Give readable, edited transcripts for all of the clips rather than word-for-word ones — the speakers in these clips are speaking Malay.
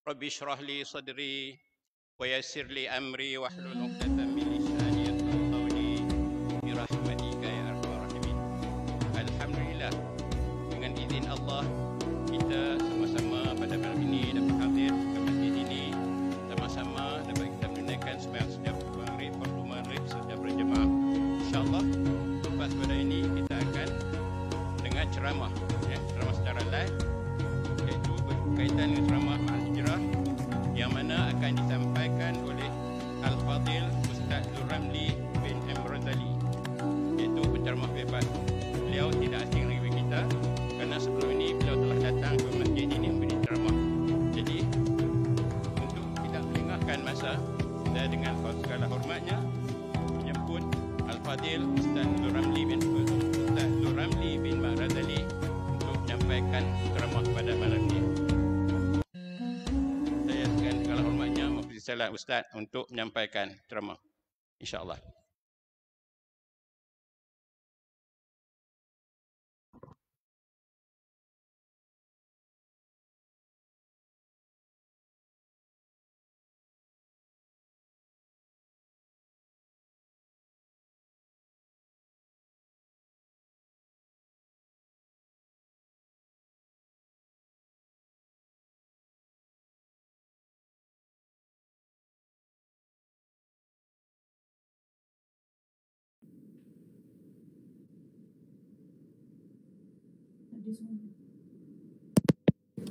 Rabbi shrah li sadri wa yassir li amri wahlul 'uqdatam min lisani yafqahu qawli bi rahmatika ya arhamar rahimin. Alhamdulillah, dengan izin Allah kita sama-sama pada malam ini dapat hadir ke masjid ini, sama-sama dapat kita menunaikan sembahyang setiap maghrib, fardu maghrib secara berjemaah. Insya-Allah lepas pada ini kita akan dengar ceramah, ceramah secara live, iaitu berkaitan dengan ceramah Al-Hijrah yang mana akan disampaikan oleh Al-Fadil Ustaz Nur Ramli bin M. Razali, iaitu penceramah bebas. Beliau tidak asing lagi bagi kita kerana sebelum ini beliau telah datang ke masjid ini memberi ceramah. Jadi untuk tidak melengahkan masa, saya dengan segala hormatnya menyebut Al-Fadil Ustaz Nur Ramli bin M. Razali untuk menyampaikan ceramah pada malam ini. Saya dengan segala hormatnya memberi salat Ustaz untuk menyampaikan ceramah, insya-Allah.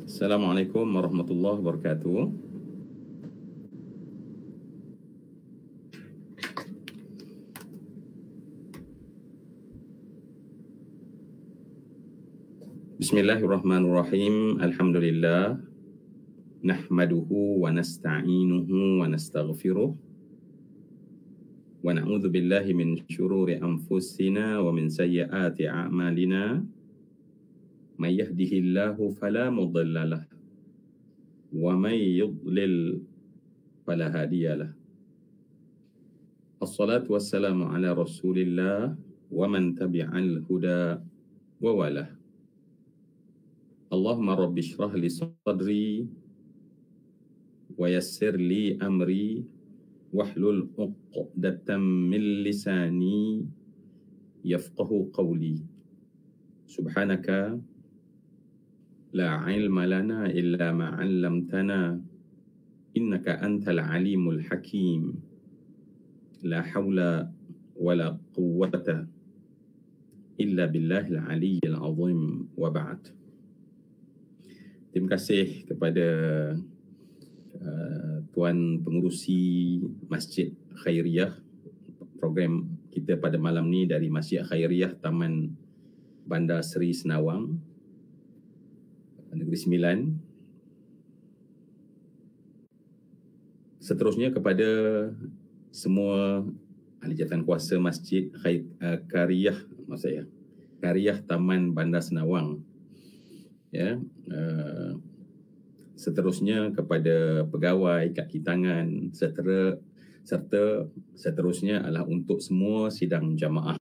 Assalamualaikum warahmatullahi wabarakatuh. Bismillahirrahmanirrahim. Alhamdulillah. Nahmaduhu wa nasta'inuhu wa nastaghfiruh. Wa na'udzu billahi min syururi anfusina wa min sayyiati a'malina. May yahdihillahu fala mudilla lahu wa may yudlil fala hadiya lahu. Assalatu wassalamu ala Rasulillah wa man tabi'al huda wa walah. Allahumma rabbi shrah li sadri wa yassir li amri wahlul 'uqdatam min lisani yafqahu qawli. Subhanaka la ilma lana illa ma 'allamtana innaka antal alimul hakim. La haula wala quwwata illa billahil aliyyil azim, wa ba'd. Terima kasih kepada Tuan Pengurusi Masjid Khairiyah. Program kita pada malam ni dari Masjid Khairiyah Taman Bandar Seri Senawang, Negeri Sembilan. Seterusnya kepada semua ahli jawatankuasa Masjid Khairiyah, Khairiyah Taman Bandar Senawang. Ya, seterusnya kepada pegawai, kaki tangan, serta seterusnya adalah untuk semua sidang jamaah.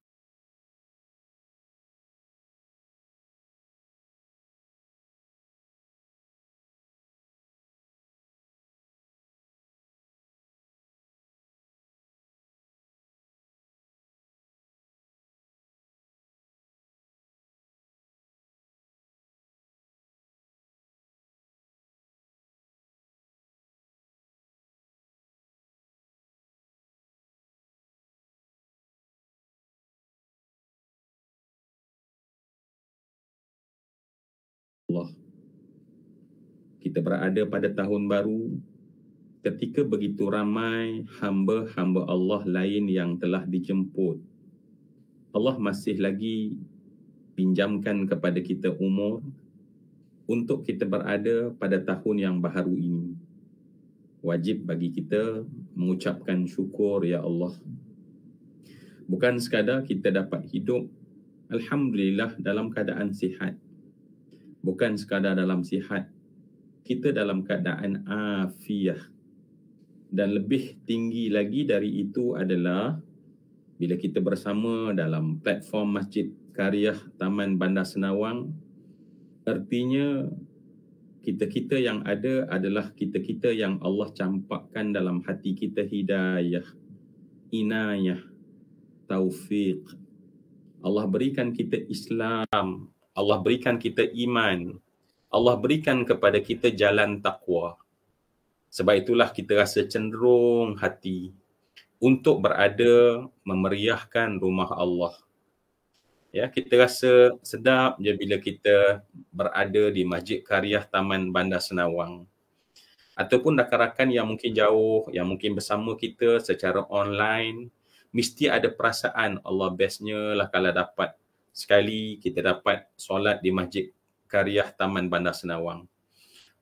Allah. Kita berada pada tahun baru ketika begitu ramai hamba-hamba Allah lain yang telah dijemput. Allah masih lagi pinjamkan kepada kita umur untuk kita berada pada tahun yang baharu ini. Wajib bagi kita mengucapkan syukur, ya Allah. Bukan sekadar kita dapat hidup, alhamdulillah, dalam keadaan sihat. Bukan sekadar dalam sihat, kita dalam keadaan afiah. Dan lebih tinggi lagi dari itu adalah bila kita bersama dalam platform Masjid Khairiyah Taman Bandar Senawang, artinya kita-kita yang ada adalah kita-kita yang Allah campakkan dalam hati kita hidayah, inayah, taufik. Allah berikan kita Islam, Allah berikan kita iman, Allah berikan kepada kita jalan takwa. Sebab itulah kita rasa cenderung hati untuk berada memeriahkan rumah Allah. Ya, kita rasa sedap je bila kita berada di Masjid Qaryah Taman Bandar Senawang. Ataupun rakan-rakan yang mungkin jauh, yang mungkin bersama kita secara online, mesti ada perasaan Allah bestnya lah kalau dapat sekali kita dapat solat di Masjid Qaryah Taman Bandar Senawang.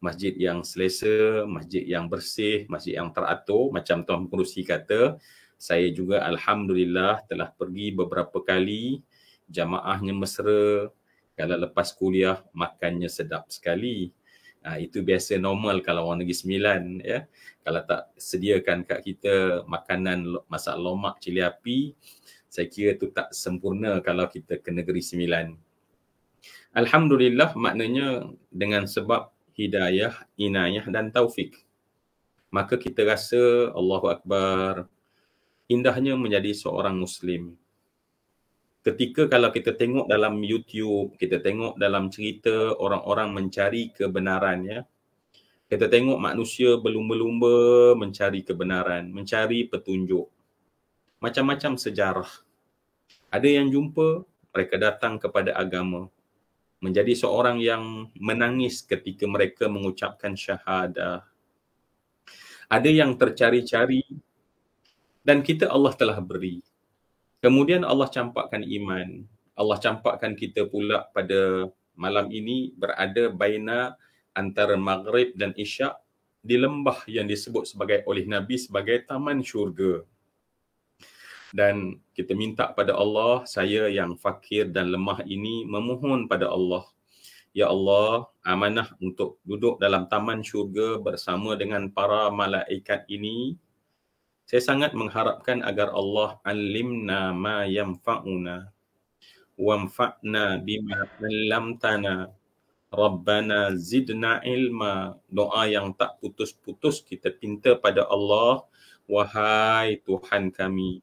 Masjid yang selesa, masjid yang bersih, masjid yang teratur. Macam Tuan Pengerusi kata, saya juga Alhamdulillah telah pergi beberapa kali, jamaahnya mesra, kalau lepas kuliah makannya sedap sekali. Itu biasa normal kalau orang Negeri Sembilan, ya. Kalau tak sediakan kat kita makanan masak lomak cili api, saya kira tu tak sempurna kalau kita ke Negeri Sembilan. Alhamdulillah, maknanya dengan sebab hidayah, inayah dan taufik, maka kita rasa Allahu Akbar, indahnya menjadi seorang Muslim. Ketika kalau kita tengok dalam YouTube, kita tengok dalam cerita orang-orang mencari kebenaran, ya. Kita tengok manusia berlumba-lumba mencari kebenaran, mencari petunjuk. Macam-macam sejarah. Ada yang jumpa, mereka datang kepada agama. Menjadi seorang yang menangis ketika mereka mengucapkan syahadah. Ada yang tercari-cari dan kita Allah telah beri. Kemudian Allah campakkan iman. Allah campakkan kita pula pada malam ini berada baina antara Maghrib dan Isyak di lembah yang disebut sebagai oleh Nabi sebagai Taman Syurga. Dan kita minta pada Allah, saya yang fakir dan lemah ini memohon pada Allah, ya Allah, amanah untuk duduk dalam Taman Syurga bersama dengan para malaikat ini. Saya sangat mengharapkan agar Allah alimna ma yanfa'una wanfa'na bima 'allamtana Rabbana zidna ilma. Doa yang tak putus-putus kita pinta pada Allah, wahai Tuhan kami,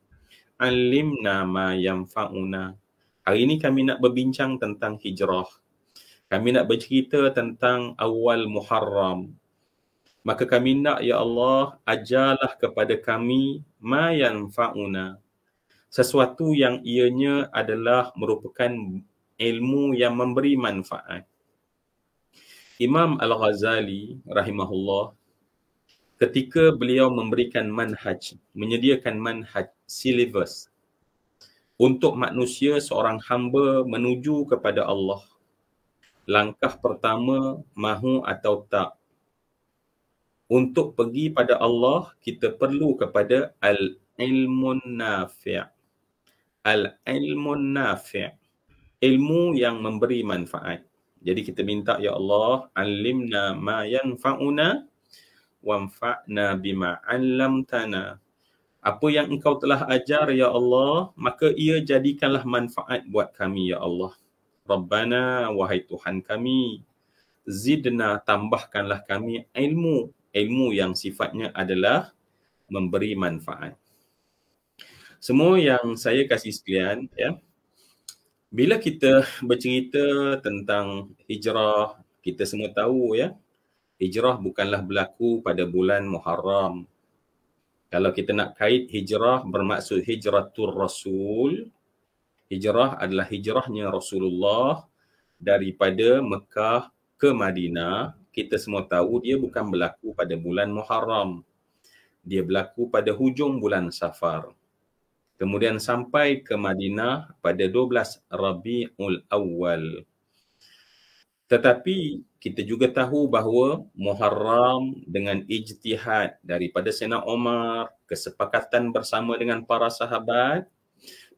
alimna ma yanfa'una. Hari ini kami nak berbincang tentang hijrah. Kami nak bercerita tentang awal Muharram. Maka kami nak, ya Allah, ajarlah kepada kami ma yanfa'una, sesuatu yang ianya adalah merupakan ilmu yang memberi manfaat. Imam Al-Ghazali rahimahullah, ketika beliau memberikan manhaj, menyediakan manhaj, syllabus untuk manusia seorang hamba menuju kepada Allah, langkah pertama, mahu atau tak, untuk pergi pada Allah, kita perlu kepada al-ilmun nafi'. Al-ilmun nafi'. Ilmu yang memberi manfaat. Jadi kita minta, ya Allah, alimna ma yanfa'una wanfa'na bima 'allamtana. Apa yang engkau telah ajar, ya Allah, maka ia jadikanlah manfaat buat kami, ya Allah. Rabbana, wahai Tuhan kami, zidna, tambahkanlah kami ilmu. Ilmu yang sifatnya adalah memberi manfaat. Semua yang saya kasih sekalian, ya, bila kita bercerita tentang hijrah, kita semua tahu, ya, hijrah bukanlah berlaku pada bulan Muharram. Kalau kita nak kait hijrah bermaksud hijratul Rasul, hijrah adalah hijrahnya Rasulullah daripada Mekah ke Madinah. Kita semua tahu dia bukan berlaku pada bulan Muharram. Dia berlaku pada hujung bulan Safar. Kemudian sampai ke Madinah pada 12 Rabiul Awal. Tetapi kita juga tahu bahawa Muharram dengan ijtihad daripada Sayyidina Umar, kesepakatan bersama dengan para sahabat,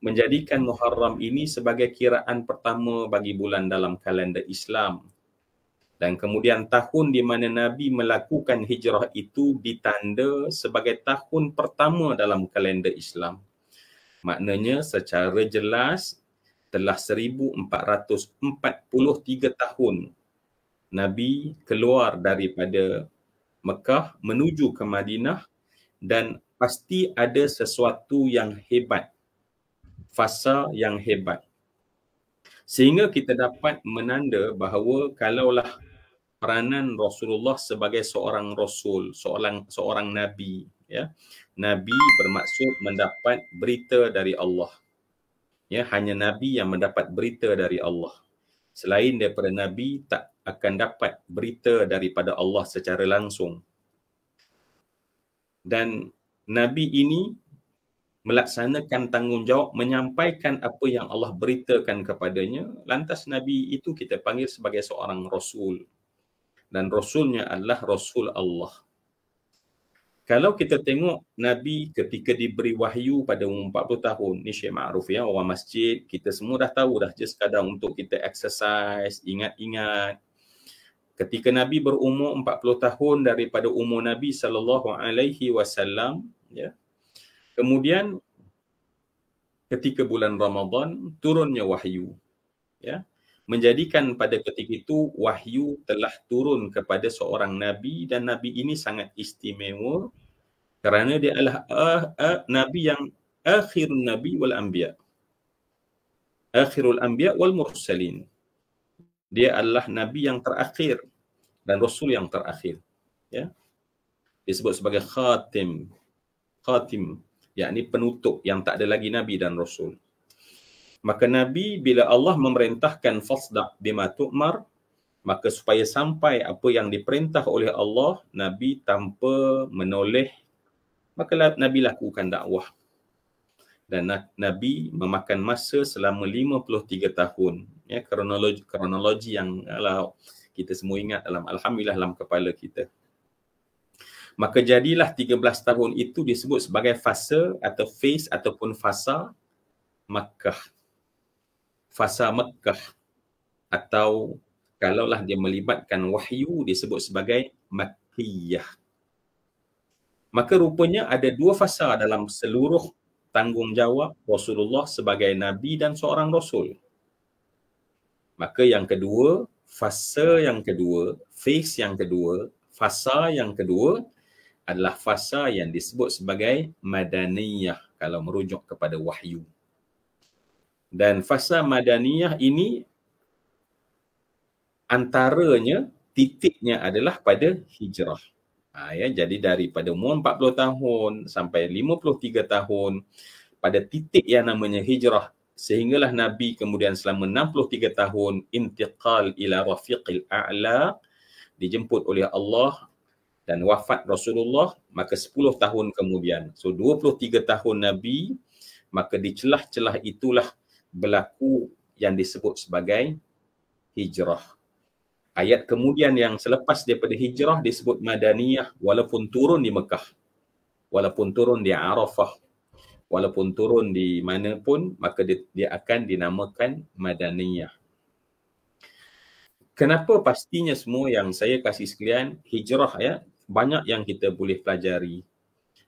menjadikan Muharram ini sebagai kiraan pertama bagi bulan dalam kalender Islam. Dan kemudian tahun di mana Nabi melakukan hijrah itu ditanda sebagai tahun pertama dalam kalender Islam. Maknanya secara jelas telah 1443 tahun Nabi keluar daripada Mekah menuju ke Madinah dan pasti ada sesuatu yang hebat, fasa yang hebat. Sehingga kita dapat menanda bahawa kalaulah peranan Rasulullah sebagai seorang rasul, seorang nabi, ya. Nabi bermaksud mendapat berita dari Allah. Ya, hanya nabi yang mendapat berita dari Allah. Selain daripada nabi tak akan dapat berita daripada Allah secara langsung. Dan nabi ini melaksanakan tanggungjawab menyampaikan apa yang Allah beritakan kepadanya. Lantas nabi itu kita panggil sebagai seorang rasul. Dan rasulnya adalah rasul Allah. Kalau kita tengok Nabi ketika diberi wahyu pada umur 40 tahun, ni Syekh Ma'ruf ya, orang masjid, kita semua dah tahu dah, just sekadar untuk kita exercise, ingat-ingat. Ketika Nabi berumur 40 tahun daripada umur Nabi SAW, ya. Kemudian ketika bulan Ramadan turunnya wahyu, ya. Menjadikan pada ketika itu wahyu telah turun kepada seorang Nabi dan Nabi ini sangat istimewa kerana dia adalah Nabi yang akhirun Nabi wal Anbiya. Akhirul Anbiya wal Mursalin. Dia adalah Nabi yang terakhir dan Rasul yang terakhir. Ya. Disebut sebagai khatim. Khatim, yakni penutup yang tak ada lagi Nabi dan Rasul. Maka Nabi bila Allah memerintahkan fasda' bima tu'mar, maka supaya sampai apa yang diperintah oleh Allah, Nabi tanpa menoleh, maka Nabi lakukan dakwah. Dan Nabi memakan masa selama 53 tahun. Ya, kronologi yang kita semua ingat alhamdulillah dalam kepala kita. Maka jadilah 13 tahun itu disebut sebagai fasa atau phase ataupun fasa Makkah. Fasa Makkah, atau kalaulah dia melibatkan wahyu disebut sebagai Makkiyah. Maka rupanya ada dua fasa dalam seluruh tanggungjawab Rasulullah sebagai Nabi dan seorang Rasul. Maka yang kedua, fasa yang kedua, phase yang kedua, fasa yang kedua adalah fasa yang disebut sebagai Madaniyah kalau merujuk kepada wahyu. Dan fasa Madaniyah ini antaranya titiknya adalah pada hijrah. Ya, jadi daripada umur 40 tahun sampai 53 tahun pada titik yang namanya hijrah, sehinggalah Nabi kemudian selama 63 tahun intiqal ila rafiqil a'la, dijemput oleh Allah dan wafat Rasulullah, maka 10 tahun kemudian. So 23 tahun Nabi, maka di celah-celah itulah berlaku yang disebut sebagai hijrah. Ayat kemudian yang selepas daripada hijrah disebut Madaniyah, walaupun turun di Mekah, walaupun turun di Arafah, walaupun turun di mana pun, maka dia akan dinamakan Madaniyah. Kenapa pastinya semua yang saya kasih sekalian, hijrah ya, banyak yang kita boleh pelajari.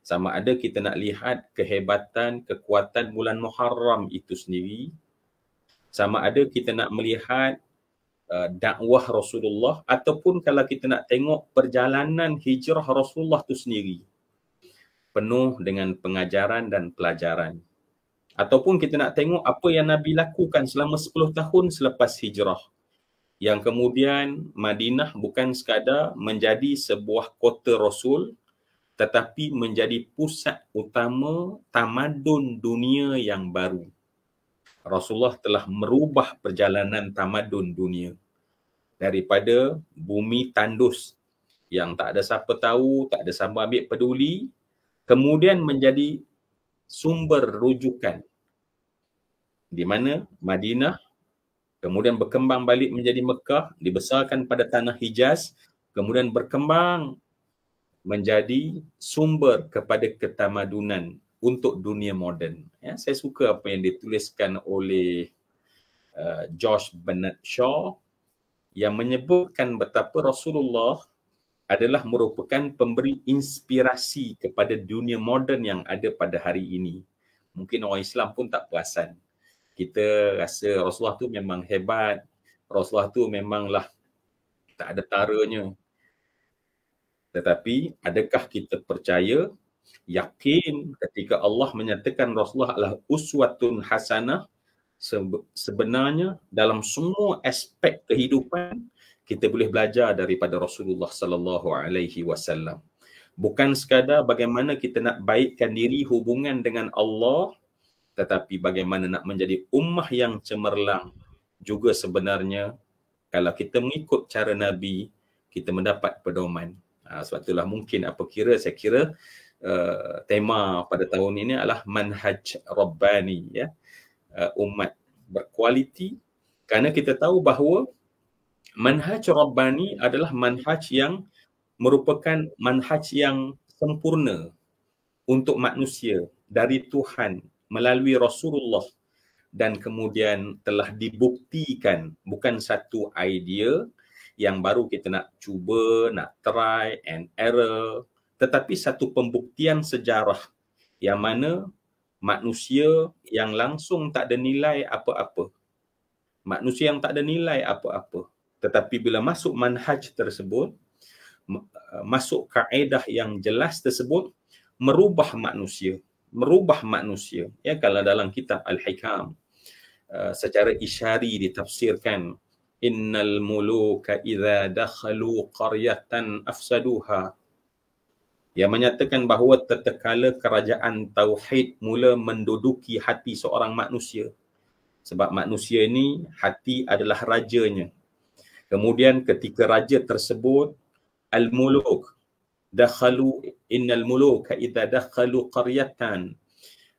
Sama ada kita nak lihat kehebatan, kekuatan bulan Muharram itu sendiri. Sama ada kita nak melihat dakwah Rasulullah, ataupun kalau kita nak tengok perjalanan hijrah Rasulullah itu sendiri. Penuh dengan pengajaran dan pelajaran. Ataupun kita nak tengok apa yang Nabi lakukan selama 10 tahun selepas hijrah. Yang kemudian Madinah bukan sekadar menjadi sebuah kota Rasul, tetapi menjadi pusat utama tamadun dunia yang baru. Rasulullah telah merubah perjalanan tamadun dunia daripada bumi tandus yang tak ada siapa tahu, tak ada siapa ambil peduli, kemudian menjadi sumber rujukan di mana Madinah kemudian berkembang balik menjadi Mekah, dibesarkan pada tanah Hijaz, kemudian berkembang menjadi sumber kepada ketamadunan untuk dunia moden. Ya, saya suka apa yang dituliskan oleh George Bernard Shaw yang menyebutkan betapa Rasulullah adalah merupakan pemberi inspirasi kepada dunia moden yang ada pada hari ini. Mungkin orang Islam pun tak perasan. Kita rasa Rasulullah tu memang hebat, Rasulullah tu memanglah tak ada taranya. Tetapi adakah kita percaya, yakin ketika Allah menyatakan Rasulullah adalah uswatun hasanah, sebenarnya dalam semua aspek kehidupan kita boleh belajar daripada Rasulullah sallallahu alaihi wasallam. Bukan sekadar bagaimana kita nak baikkan diri hubungan dengan Allah, tetapi bagaimana nak menjadi ummah yang cemerlang. Juga sebenarnya kalau kita mengikut cara Nabi, kita mendapat pedoman. Sebab itulah mungkin saya kira tema pada tahun ini adalah manhaj Rabbani, ya, umat berkualiti, kerana kita tahu bahawa manhaj Rabbani adalah manhaj yang merupakan manhaj yang sempurna untuk manusia dari Tuhan melalui Rasulullah, dan kemudian telah dibuktikan, bukan satu idea yang baru kita nak cuba, nak try and error, tetapi satu pembuktian sejarah yang mana manusia yang langsung tak ada nilai apa-apa. Manusia yang tak ada nilai apa-apa. Tetapi bila masuk manhaj tersebut, masuk kaedah yang jelas tersebut, merubah manusia. Ya, kalau dalam kitab Al-Hikam, secara isyari ditafsirkan, innal muluka idza dakhalu qaryatan afsaduha, yang menyatakan bahawa tatkala kerajaan tauhid mula menduduki hati seorang manusia, sebab manusia ini hati adalah rajanya. Kemudian ketika raja tersebut, al-muluk dakhalu, innal muluka idza dakhalu qaryatan,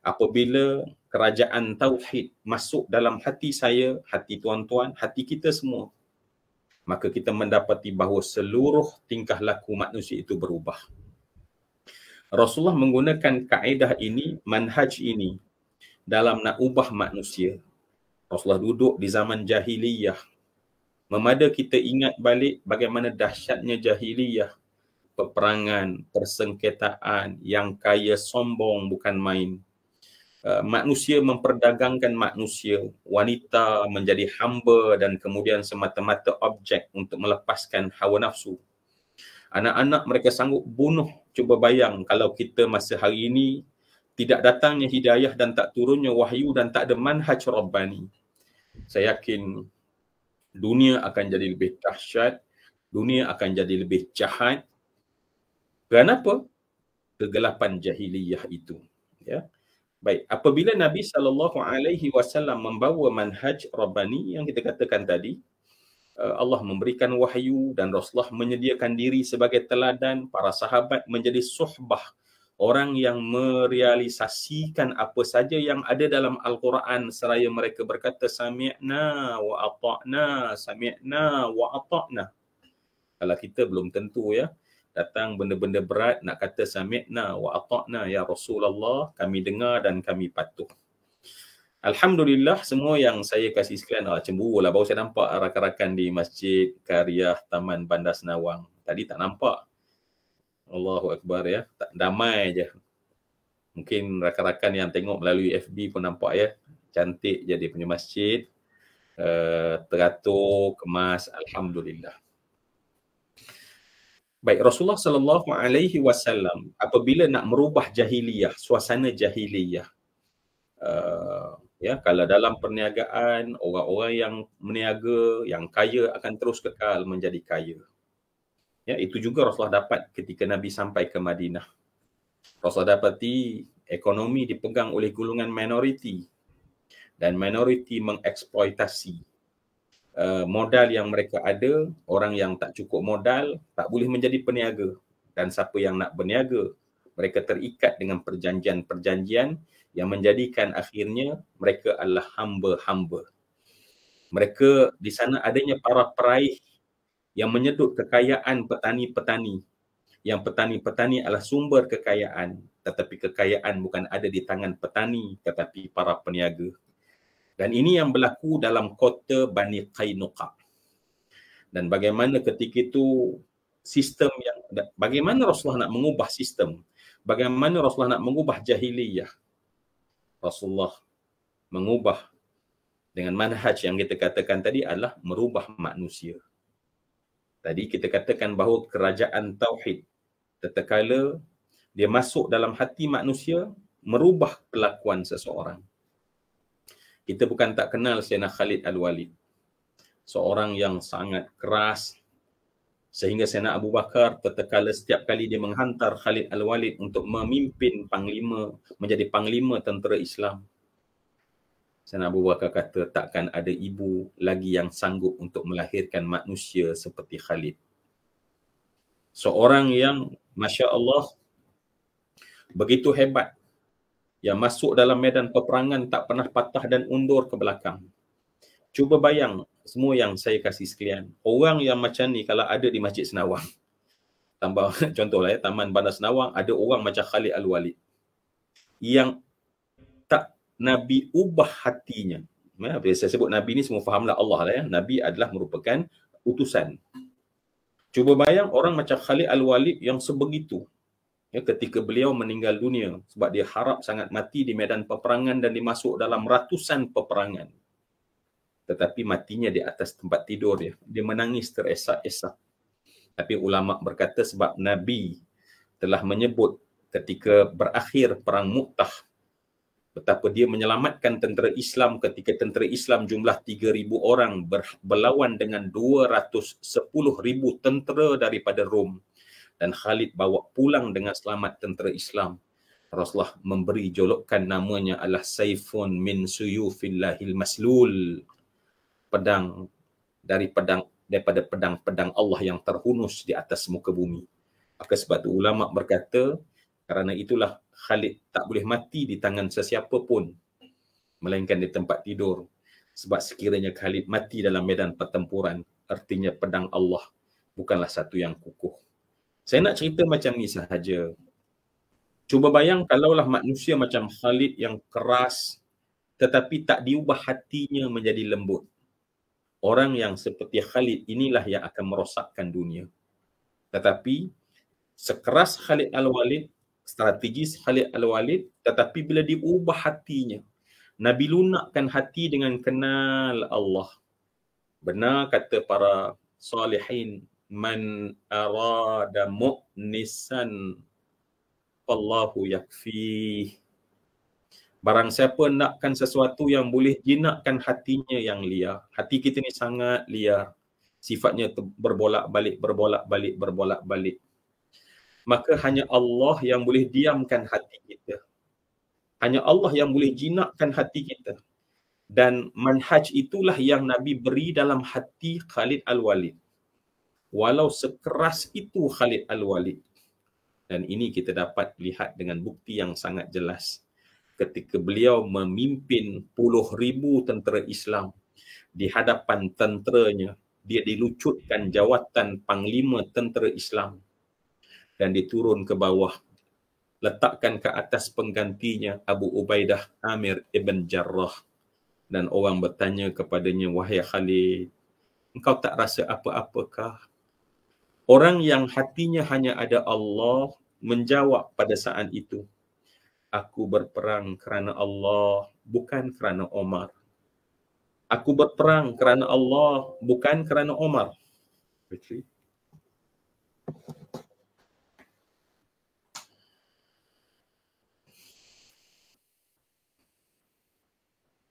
apabila kerajaan tauhid masuk dalam hati saya, hati tuan-tuan, hati kita semua, maka kita mendapati bahawa seluruh tingkah laku manusia itu berubah. Rasulullah menggunakan kaedah ini, manhaj ini dalam nak ubah manusia. Rasulullah duduk di zaman jahiliyah. Memada kita ingat balik bagaimana dahsyatnya jahiliyah. Peperangan, persengketaan, yang kaya sombong bukan main. Manusia memperdagangkan manusia, wanita menjadi hamba dan kemudian semata-mata objek untuk melepaskan hawa nafsu. Anak-anak mereka sanggup bunuh. Cuba bayang kalau kita masa hari ini tidak datangnya hidayah dan tak turunnya wahyu dan tak ada manhaj Rabbani, saya yakin dunia akan jadi lebih dahsyat, dunia akan jadi lebih jahat. Kenapa? Kegelapan jahiliyah itu. Ya. Baik, apabila Nabi SAW membawa manhaj Rabbani yang kita katakan tadi, Allah memberikan wahyu dan Rasulullah menyediakan diri sebagai teladan, para sahabat menjadi suhbah, orang yang merealisasikan apa saja yang ada dalam Al-Quran seraya mereka berkata sami'na wa ata'na, sami'na wa ata'na. Kalau kita belum tentu, ya, datang benda-benda berat nak kata sami'na wa ata'na ya Rasulullah, kami dengar dan kami patuh. Alhamdulillah, semua yang saya kasih sekalian, cemburu lah, baru saya nampak rakan-rakan di Masjid Karyah Taman Bandar Senawang. Tadi tak nampak. Allahu Akbar, ya, tak damai je. Mungkin rakan-rakan yang tengok melalui FB pun nampak, ya, cantik jadi punya masjid, teratur, kemas, alhamdulillah. Baik, Rasulullah SAW apabila nak merubah jahiliyah, suasana jahiliyah, ya, kalau dalam perniagaan, orang-orang yang meniaga, yang kaya akan terus kekal menjadi kaya. Ya, itu juga Rasulullah dapat ketika Nabi sampai ke Madinah. Rasulullah dapati ekonomi dipegang oleh golongan minoriti, dan minoriti mengeksploitasi modal yang mereka ada. Orang yang tak cukup modal tak boleh menjadi peniaga, dan siapa yang nak berniaga, mereka terikat dengan perjanjian-perjanjian yang menjadikan akhirnya mereka adalah hamba-hamba. Mereka di sana adanya para peraih yang menyedut kekayaan petani-petani. Yang petani-petani adalah sumber kekayaan, tetapi kekayaan bukan ada di tangan petani tetapi para peniaga. Dan ini yang berlaku dalam kota Bani Qainuqa. Dan bagaimana ketika itu sistem yang, bagaimana Rasulullah nak mengubah sistem, bagaimana Rasulullah nak mengubah jahiliyah. Rasulullah mengubah dengan manhaj yang kita katakan tadi adalah merubah manusia. Tadi kita katakan bahawa kerajaan tauhid tatkala dia masuk dalam hati manusia, merubah kelakuan seseorang. Kita bukan tak kenal Sayyidina Khalid Al-Walid, seorang yang sangat keras, sehingga Sayyidina Abu Bakar tatkala setiap kali dia menghantar Khalid Al-Walid untuk memimpin panglima, menjadi panglima tentera Islam, Sayyidina Abu Bakar kata takkan ada ibu lagi yang sanggup untuk melahirkan manusia seperti Khalid. Seorang yang Masya Allah begitu hebat, yang masuk dalam medan peperangan tak pernah patah dan undur ke belakang. Cuba bayang semua yang saya kasih sekalian, orang yang macam ni kalau ada di Masjid Senawang, tambah contohlah Taman Bandar Senawang, ada orang macam Khalid Al-Walid yang tak Nabi ubah hatinya. Bila saya sebut Nabi ni semua fahamlah Allah lah ya. Nabi adalah merupakan utusan. Cuba bayang orang macam Khalid Al-Walid yang sebegitu. Ya, ketika beliau meninggal dunia sebab dia harap sangat mati di medan peperangan dan dimasuk dalam ratusan peperangan. Tetapi matinya di atas tempat tidur dia. Dia menangis teresak-esak. Tapi ulama berkata sebab Nabi telah menyebut ketika berakhir perang Mu'tah, betapa dia menyelamatkan tentera Islam ketika tentera Islam jumlah 3,000 orang berlawan dengan 210,000 tentera daripada Rom. Dan Khalid bawa pulang dengan selamat tentera Islam. Rasulullah memberi julukan namanya adalah Saifun min suyufillahil maslul. Pedang daripada pedang-pedang Allah yang terhunus di atas muka bumi. Maka sebab itu ulama berkata, kerana itulah Khalid tak boleh mati di tangan sesiapa pun, melainkan di tempat tidur. Sebab sekiranya Khalid mati dalam medan pertempuran, artinya pedang Allah bukanlah satu yang kukuh. Saya nak cerita macam ni sahaja. Cuba bayang kalaulah manusia macam Khalid yang keras, tetapi tak diubah hatinya menjadi lembut. Orang yang seperti Khalid inilah yang akan merosakkan dunia. Tetapi sekeras Khalid Al-Walid, strategis Khalid Al-Walid, tetapi bila diubah hatinya, Nabi lunakkan hati dengan kenal Allah. Benar kata para salihin, man arada mu'nisan Allahu yakfih. Barang siapa nakkan sesuatu yang boleh jinakkan hatinya yang liar. Hati kita ni sangat liar. Sifatnya berbolak-balik. Maka hanya Allah yang boleh diamkan hati kita. Hanya Allah yang boleh jinakkan hati kita. Dan manhaj itulah yang Nabi beri dalam hati Khalid Al-Walid. Walau sekeras itu Khalid Al-Walid. Dan ini kita dapat lihat dengan bukti yang sangat jelas. Ketika beliau memimpin puluh ribu tentera Islam di hadapan tenteranya, dia dilucutkan jawatan panglima tentera Islam dan diturun ke bawah, letakkan ke atas penggantinya Abu Ubaidah Amir ibn Jarrah. Dan orang bertanya kepadanya, wahai Khalid, engkau tak rasa apa-apakah? Orang yang hatinya hanya ada Allah menjawab pada saat itu, aku berperang kerana Allah, bukan kerana Omar. Aku berperang kerana Allah, bukan kerana Omar.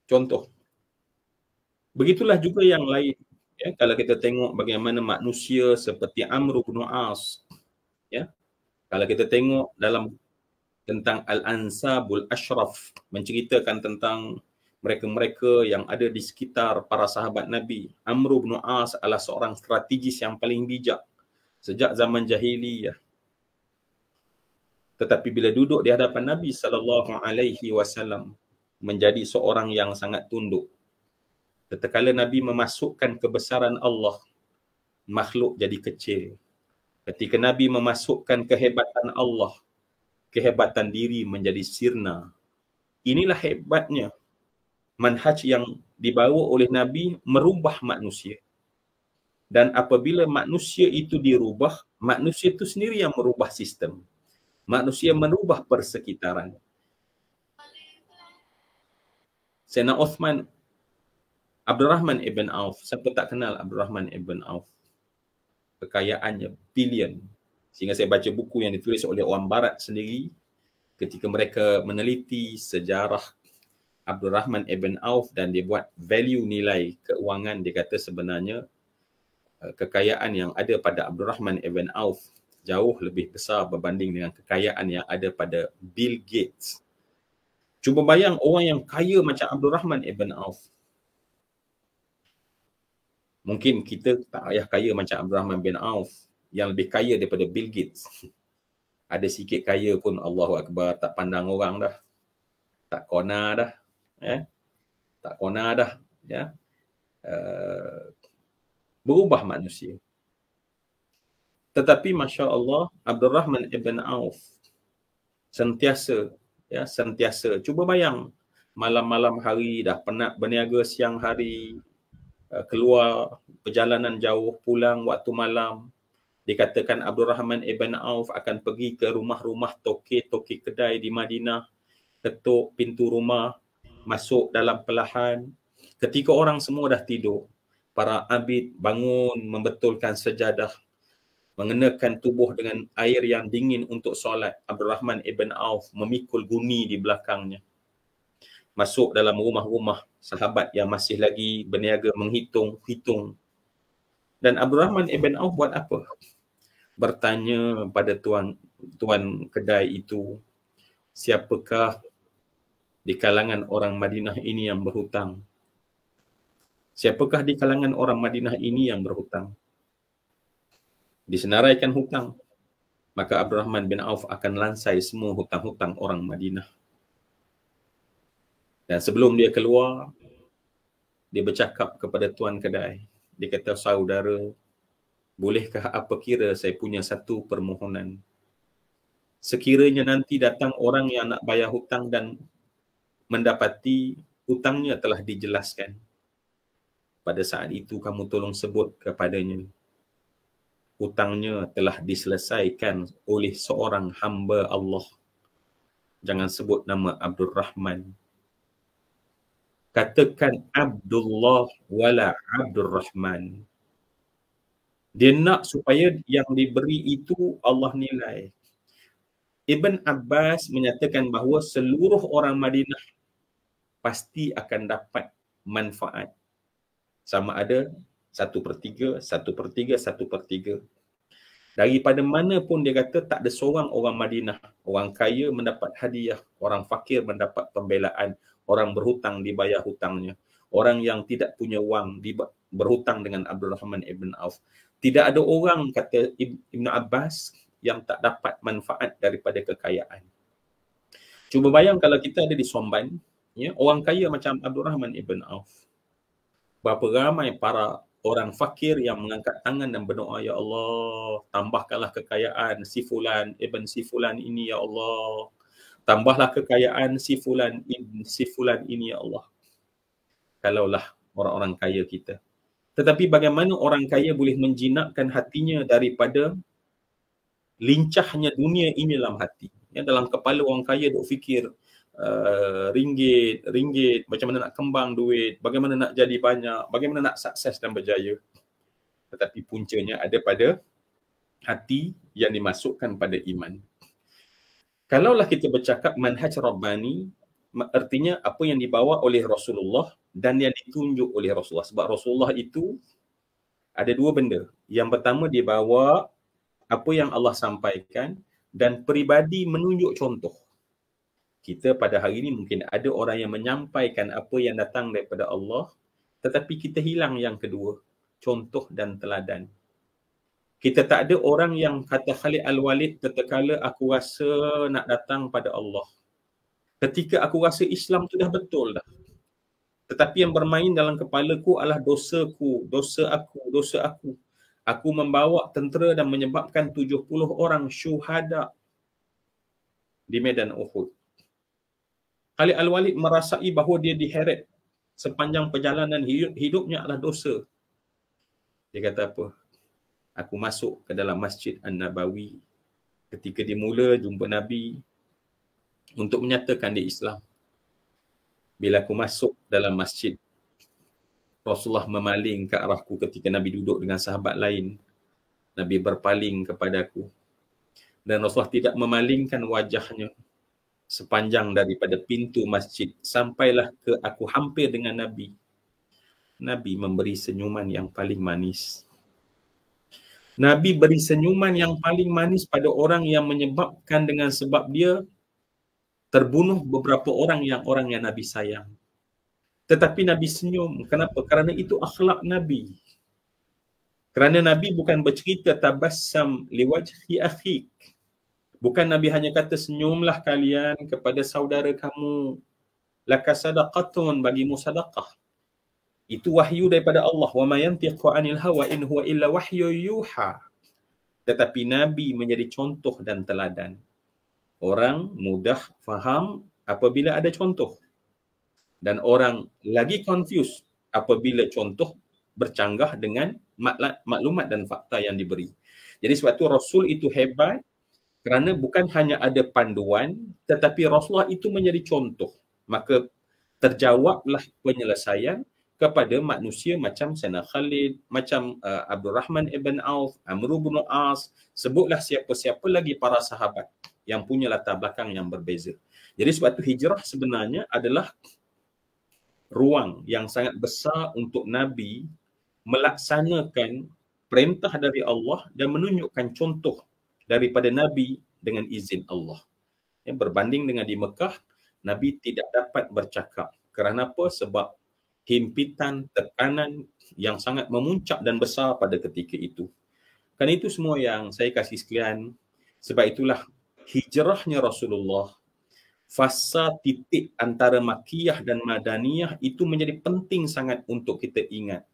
Contoh. Begitulah juga yang lain. Ya, kalau kita tengok bagaimana manusia seperti Amr bin As, ya, kalau kita tengok dalam tentang Al-Ansabul Ashraf, menceritakan tentang mereka-mereka yang ada di sekitar para sahabat Nabi. Amr bin As adalah seorang strategis yang paling bijak sejak zaman jahiliyah. Tetapi bila duduk di hadapan Nabi SAW, menjadi seorang yang sangat tunduk. Tatkala Nabi memasukkan kebesaran Allah, makhluk jadi kecil. Ketika Nabi memasukkan kehebatan Allah, kehebatan diri menjadi sirna. Inilah hebatnya manhaj yang dibawa oleh Nabi merubah manusia. Dan apabila manusia itu dirubah, manusia itu sendiri yang merubah sistem. Manusia merubah persekitaran. Sayyidina Uthman, Abdurrahman ibn Auf, siapa tak kenal Abdurrahman ibn Auf? kekayaannya bilion. Sehingga saya baca buku yang ditulis oleh orang Barat sendiri ketika mereka meneliti sejarah Abdul Rahman Ibn Auf dan dia buat value nilai keuangan, dia kata sebenarnya kekayaan yang ada pada Abdul Rahman Ibn Auf jauh lebih besar berbanding dengan kekayaan yang ada pada Bill Gates. Cuba bayang orang yang kaya macam Abdul Rahman Ibn Auf. Mungkin kita tak payah kaya macam Abdul Rahman bin Auf yang lebih kaya daripada Bill Gates. Ada sikit kaya pun Allahu Akbar, tak pandang orang dah. Tak kona dah. Tak kona dah. Ya. Berubah manusia. Tetapi Masya Allah, Abdul Rahman Ibn Auf sentiasa, cuba bayang, malam-malam hari dah penat berniaga siang hari, keluar perjalanan jauh, pulang waktu malam. Dikatakan Abdul Rahman Ibn Auf akan pergi ke rumah-rumah toke-toke kedai di Madinah, ketuk pintu rumah, masuk dalam perlahan. Ketika orang semua dah tidur, para abid bangun membetulkan sejadah, mengenakan tubuh dengan air yang dingin untuk solat. Abdul Rahman Ibn Auf memikul guni di belakangnya. Masuk dalam rumah-rumah sahabat yang masih lagi berniaga menghitung. Dan Abdul Rahman Ibn Auf buat apa? Bertanya pada tuan kedai itu, siapakah di kalangan orang Madinah ini yang berhutang? Siapakah di kalangan orang Madinah ini yang berhutang? Disenaraikan hutang, maka Abdul Rahman bin Auf akan lansai semua hutang-hutang orang Madinah. Dan sebelum dia keluar, dia bercakap kepada tuan kedai. Dia kata, saudara, bolehkah apa kira saya punya satu permohonan? Sekiranya nanti datang orang yang nak bayar hutang dan mendapati hutangnya telah dijelaskan, pada saat itu kamu tolong sebut kepadanya, hutangnya telah diselesaikan oleh seorang hamba Allah. Jangan sebut nama Abdul Rahman. Katakan Abdullah wala Abdul Rahman. Dia nak supaya yang diberi itu Allah nilai. Ibn Abbas menyatakan bahawa seluruh orang Madinah pasti akan dapat manfaat. Sama ada 1/3. Daripada mana pun dia kata tak ada seorang orang Madinah, orang kaya mendapat hadiah, orang fakir mendapat pembelaan, orang berhutang dibayar hutangnya, orang yang tidak punya wang berhutang dengan Abdul Rahman Ibn Auf. Tidak ada orang, kata Ibn Abbas, yang tak dapat manfaat daripada kekayaan. Cuba bayang kalau kita ada di Somban, orang kaya macam Abdul Rahman Ibn Auf. Berapa ramai para orang fakir yang mengangkat tangan dan berdoa, ya Allah, tambahkanlah kekayaan si fulan ibn si fulan ini, ya Allah. Tambahlah kekayaan si fulan ibn si fulan ini, ya Allah. Kalaulah orang-orang kaya kita. Tetapi bagaimana orang kaya boleh menjinakkan hatinya daripada lincahnya dunia ini dalam hati? Dalam kepala orang kaya duk fikir, ringgit, macam mana nak kembang duit, bagaimana nak jadi banyak, bagaimana nak sukses dan berjaya. Tetapi puncanya ada pada hati yang dimasukkan pada iman. Kalaulah kita bercakap manhaj Rabbani, artinya apa yang dibawa oleh Rasulullah dan yang ditunjuk oleh Rasulullah. Sebab Rasulullah itu ada dua benda. Yang pertama, dia bawa apa yang Allah sampaikan, dan peribadi menunjuk contoh. Kita pada hari ini mungkin ada orang yang menyampaikan apa yang datang daripada Allah, tetapi kita hilang yang kedua, contoh dan teladan. Kita tak ada orang yang kata Khalid Al-Walid, tatkala aku rasa nak datang pada Allah, ketika aku rasa Islam tu dah betul dah, tetapi yang bermain dalam kepalaku adalah dosaku, dosa aku. Aku membawa tentera dan menyebabkan 70 orang syuhada di medan Uhud. Khalid Al-Walid merasai bahawa dia diheret sepanjang perjalanan hidupnya adalah dosa. Dia kata apa? Aku masuk ke dalam Masjid An-Nabawi ketika dia mula jumpa Nabi untuk menyatakan dia Islam. Bila aku masuk dalam masjid, Rasulullah memaling ke arahku ketika Nabi duduk dengan sahabat lain. Nabi berpaling kepadaku. Dan Rasulullah tidak memalingkan wajahnya sepanjang daripada pintu masjid. Sampailah ke aku hampir dengan Nabi. Nabi memberi senyuman yang paling manis. Nabi beri senyuman yang paling manis pada orang yang menyebabkan dengan sebab dia terbunuh beberapa orang yang Nabi sayang. Tetapi Nabi senyum. Kenapa? Kerana itu akhlak Nabi. Kerana Nabi bukan bercerita tabassam liwajhi akhik. Bukan Nabi hanya kata senyumlah kalian kepada saudara kamu. Laka sadaqatun, bagimu sedekah. Itu wahyu daripada Allah. Wa ma yantiqu 'anil hawa in huwa illa wahyu yuha. Tetapi Nabi menjadi contoh dan teladan. Orang mudah faham apabila ada contoh. Dan orang lagi confused apabila contoh bercanggah dengan maklumat dan fakta yang diberi. Jadi sebab itu Rasul itu hebat kerana bukan hanya ada panduan, tetapi Rasulullah itu menjadi contoh. Maka terjawablah penyelesaian kepada manusia macam Sayyidina Khalid, macam Abdul Rahman ibn Auf, Amr ibn As, sebutlah siapa-siapa lagi para sahabat yang punya latar belakang yang berbeza. Jadi sebab itu hijrah sebenarnya adalah ruang yang sangat besar untuk Nabi melaksanakan perintah dari Allah dan menunjukkan contoh daripada Nabi dengan izin Allah. Berbanding dengan di Mekah, Nabi tidak dapat bercakap. Kerana apa? Sebab himpitan, tekanan yang sangat memuncak dan besar pada ketika itu. Kerana itu semua yang saya kasih sekalian, sebab itulah hijrahnya Rasulullah, fasa titik antara Makkiyah dan Madaniyah itu menjadi penting sangat untuk kita ingat.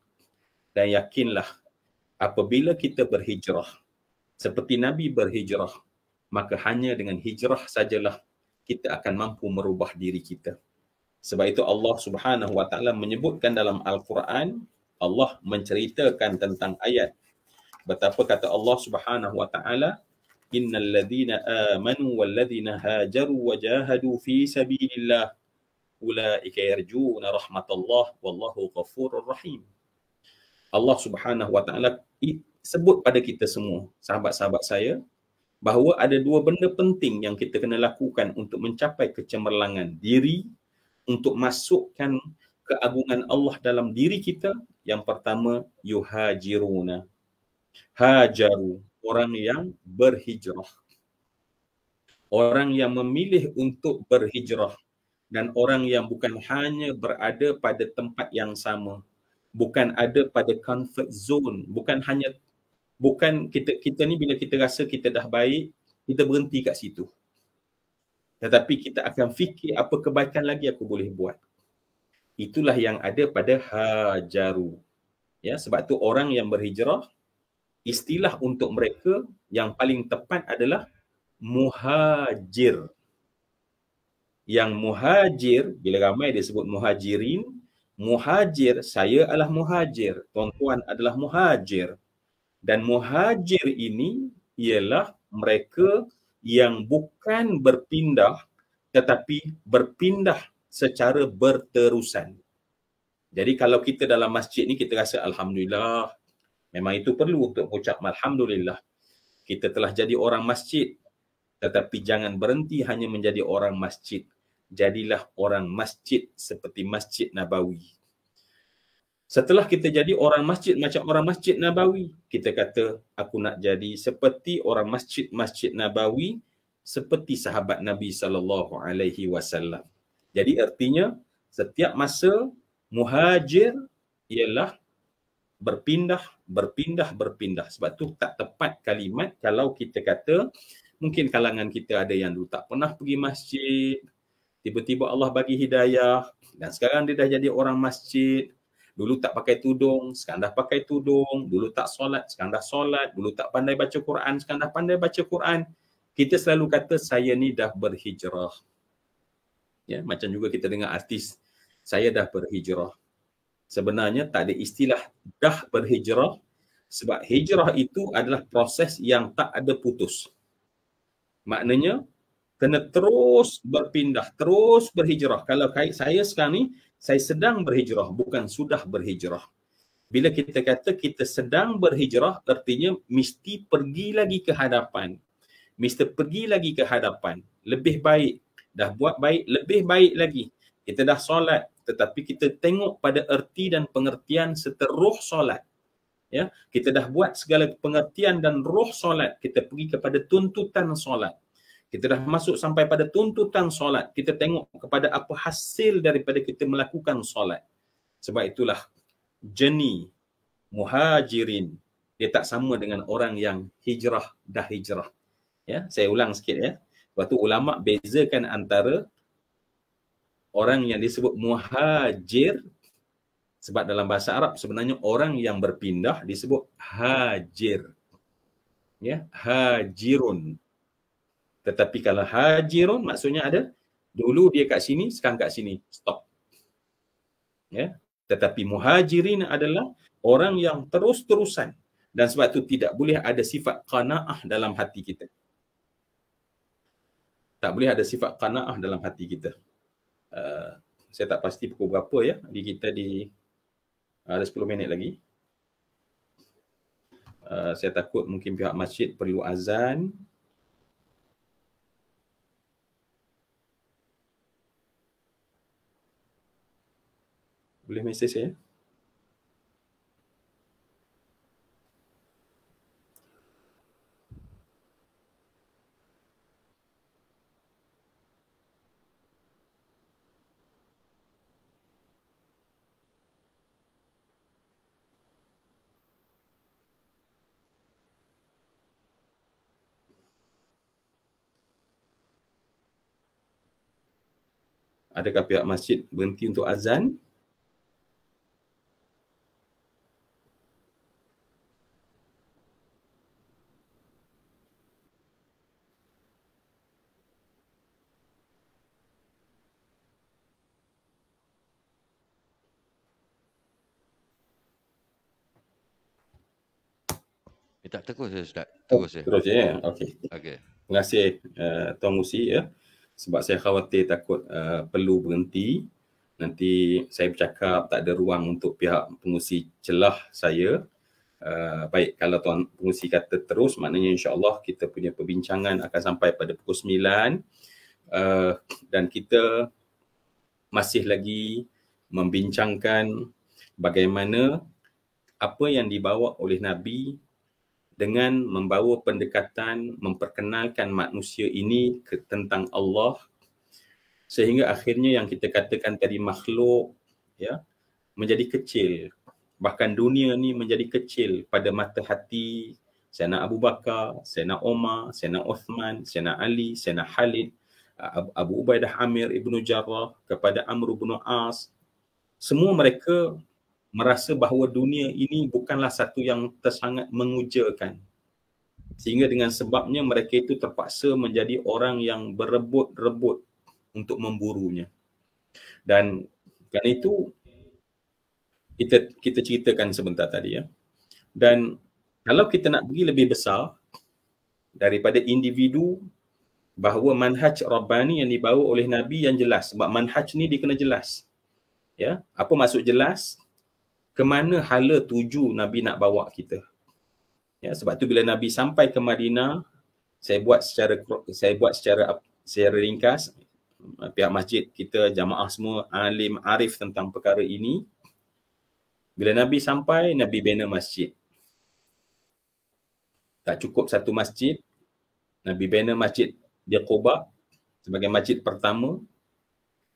Dan yakinlah apabila kita berhijrah seperti Nabi berhijrah, maka hanya dengan hijrah sajalah kita akan mampu merubah diri kita. Sebab itu Allah Subhanahu wa taala menyebutkan dalam Al-Quran, Allah menceritakan tentang ayat betapa kata Allah Subhanahu wa taala, innal ladzina amanu wal ladzina hajaru wa jahadu fi sabilillah ulaika yarjuna rahmatallah wallahu ghafurur rahim. Allah Subhanahu wa taala sebut pada kita semua, sahabat-sahabat saya, bahawa ada dua benda penting yang kita kena lakukan untuk mencapai kecemerlangan diri, untuk masukkan keagungan Allah dalam diri kita. Yang pertama, yuhajiruna. Hajaru, orang yang berhijrah. Orang yang memilih untuk berhijrah. Dan orang yang bukan hanya berada pada tempat yang sama. Bukan ada pada comfort zone. Bukan kita ni bila kita rasa kita dah baik, kita berhenti kat situ. Tetapi kita akan fikir apa kebaikan lagi aku boleh buat. Itulah yang ada pada hajaru. Ya, sebab tu orang yang berhijrah, istilah untuk mereka yang paling tepat adalah muhajir. Yang muhajir, bila ramai dia sebut muhajirin, muhajir, saya adalah muhajir, tuan-tuan adalah muhajir. Dan muhajir ini ialah mereka yang bukan berpindah tetapi berpindah secara berterusan. Jadi kalau kita dalam masjid ni kita rasa alhamdulillah, memang itu perlu untuk ucap alhamdulillah. Kita telah jadi orang masjid, tetapi jangan berhenti hanya menjadi orang masjid. Jadilah orang masjid seperti Masjid Nabawi. Setelah kita jadi orang masjid macam orang Masjid Nabawi, kita kata aku nak jadi seperti orang Masjid Nabawi, seperti sahabat Nabi SAW. Jadi artinya setiap masa muhajir ialah berpindah. Sebab tu tak tepat kalimat kalau kita kata, mungkin kalangan kita ada yang dulu tak pernah pergi masjid, tiba-tiba Allah bagi hidayah dan sekarang dia dah jadi orang masjid. Dulu tak pakai tudung, sekarang dah pakai tudung. Dulu tak solat, sekarang dah solat. Dulu tak pandai baca Quran, sekarang dah pandai baca Quran. Kita selalu kata saya ni dah berhijrah. Ya, macam juga kita dengar artis, saya dah berhijrah. Sebenarnya tak ada istilah dah berhijrah, sebab hijrah itu adalah proses yang tak ada putus. Maknanya kena terus berpindah, terus berhijrah. Kalau saya sekarang ni, saya sedang berhijrah, bukan sudah berhijrah. Bila kita kata kita sedang berhijrah, artinya mesti pergi lagi ke hadapan. Mesti pergi lagi ke hadapan. Lebih baik. Dah buat baik, lebih baik lagi. Kita dah solat, tetapi kita tengok pada erti dan pengertian seteruh solat. Ya, kita dah buat segala pengertian dan roh solat. Kita pergi kepada tuntutan solat. Kita dah masuk sampai pada tuntutan solat. Kita tengok kepada apa hasil daripada kita melakukan solat. Sebab itulah jenis muhajirin dia tak sama dengan orang yang hijrah, dah hijrah. Ya, saya ulang sikit ya. Sebab tu ulama bezakan antara orang yang disebut muhajir, sebab dalam bahasa Arab sebenarnya orang yang berpindah disebut hajir. Ya, hajirun. Tetapi kalau hajirun maksudnya ada dulu dia kat sini, sekarang kat sini, stop. Ya, tetapi muhajirin adalah orang yang terus-terusan, dan sebab itu tidak boleh ada sifat qanaah dalam hati kita. Tak boleh ada sifat qanaah dalam hati kita. Saya tak pasti pukul berapa ya. Kita ada 10 minit lagi. Saya takut mungkin pihak masjid perlu azan. Boleh mesej saya? Adakah pihak masjid berhenti untuk azan? Tak terus ya Ustaz. Terus ya. Terus ya. Okey. Okey. Terima kasih Tuan Musi ya. Sebab saya khawatir takut perlu berhenti. Nanti saya bercakap tak ada ruang untuk pihak pengusi celah saya. Baik, kalau Tuan Pengusi kata terus, maknanya insya-Allah kita punya perbincangan akan sampai pada pukul 9. Dan kita masih lagi membincangkan bagaimana apa yang dibawa oleh Nabi dengan membawa pendekatan, memperkenalkan manusia ini tentang Allah, sehingga akhirnya yang kita katakan tadi makhluk ya menjadi kecil. Bahkan dunia ni menjadi kecil pada mata hati Sayyidina Abu Bakar, Sayyidina Umar, Sayyidina Uthman, Sayyidina Ali, Sayyidina Khalid, Abu Ubaidah Amir ibnu Jarrah, kepada Amr ibn As. Semua mereka merasa bahawa dunia ini bukanlah satu yang tersangat mengujakan. Sehingga dengan sebabnya mereka itu terpaksa menjadi orang yang berebut-rebut untuk memburunya. Dan kerana itu kita ceritakan sebentar tadi ya. Dan kalau kita nak pergi lebih besar daripada individu, bahawa manhaj Rabbani yang dibawa oleh Nabi yang jelas. Sebab manhaj ni dia kena jelas. Ya, apa maksud jelas? Kemana hala tuju Nabi nak bawa kita. Ya, sebab tu bila Nabi sampai ke Madinah, saya buat secara ringkas, pihak masjid kita, jamaah semua alim arif tentang perkara ini. Bila Nabi sampai, Nabi bina masjid. Tak cukup satu masjid, Nabi bina masjid di Quba sebagai masjid pertama.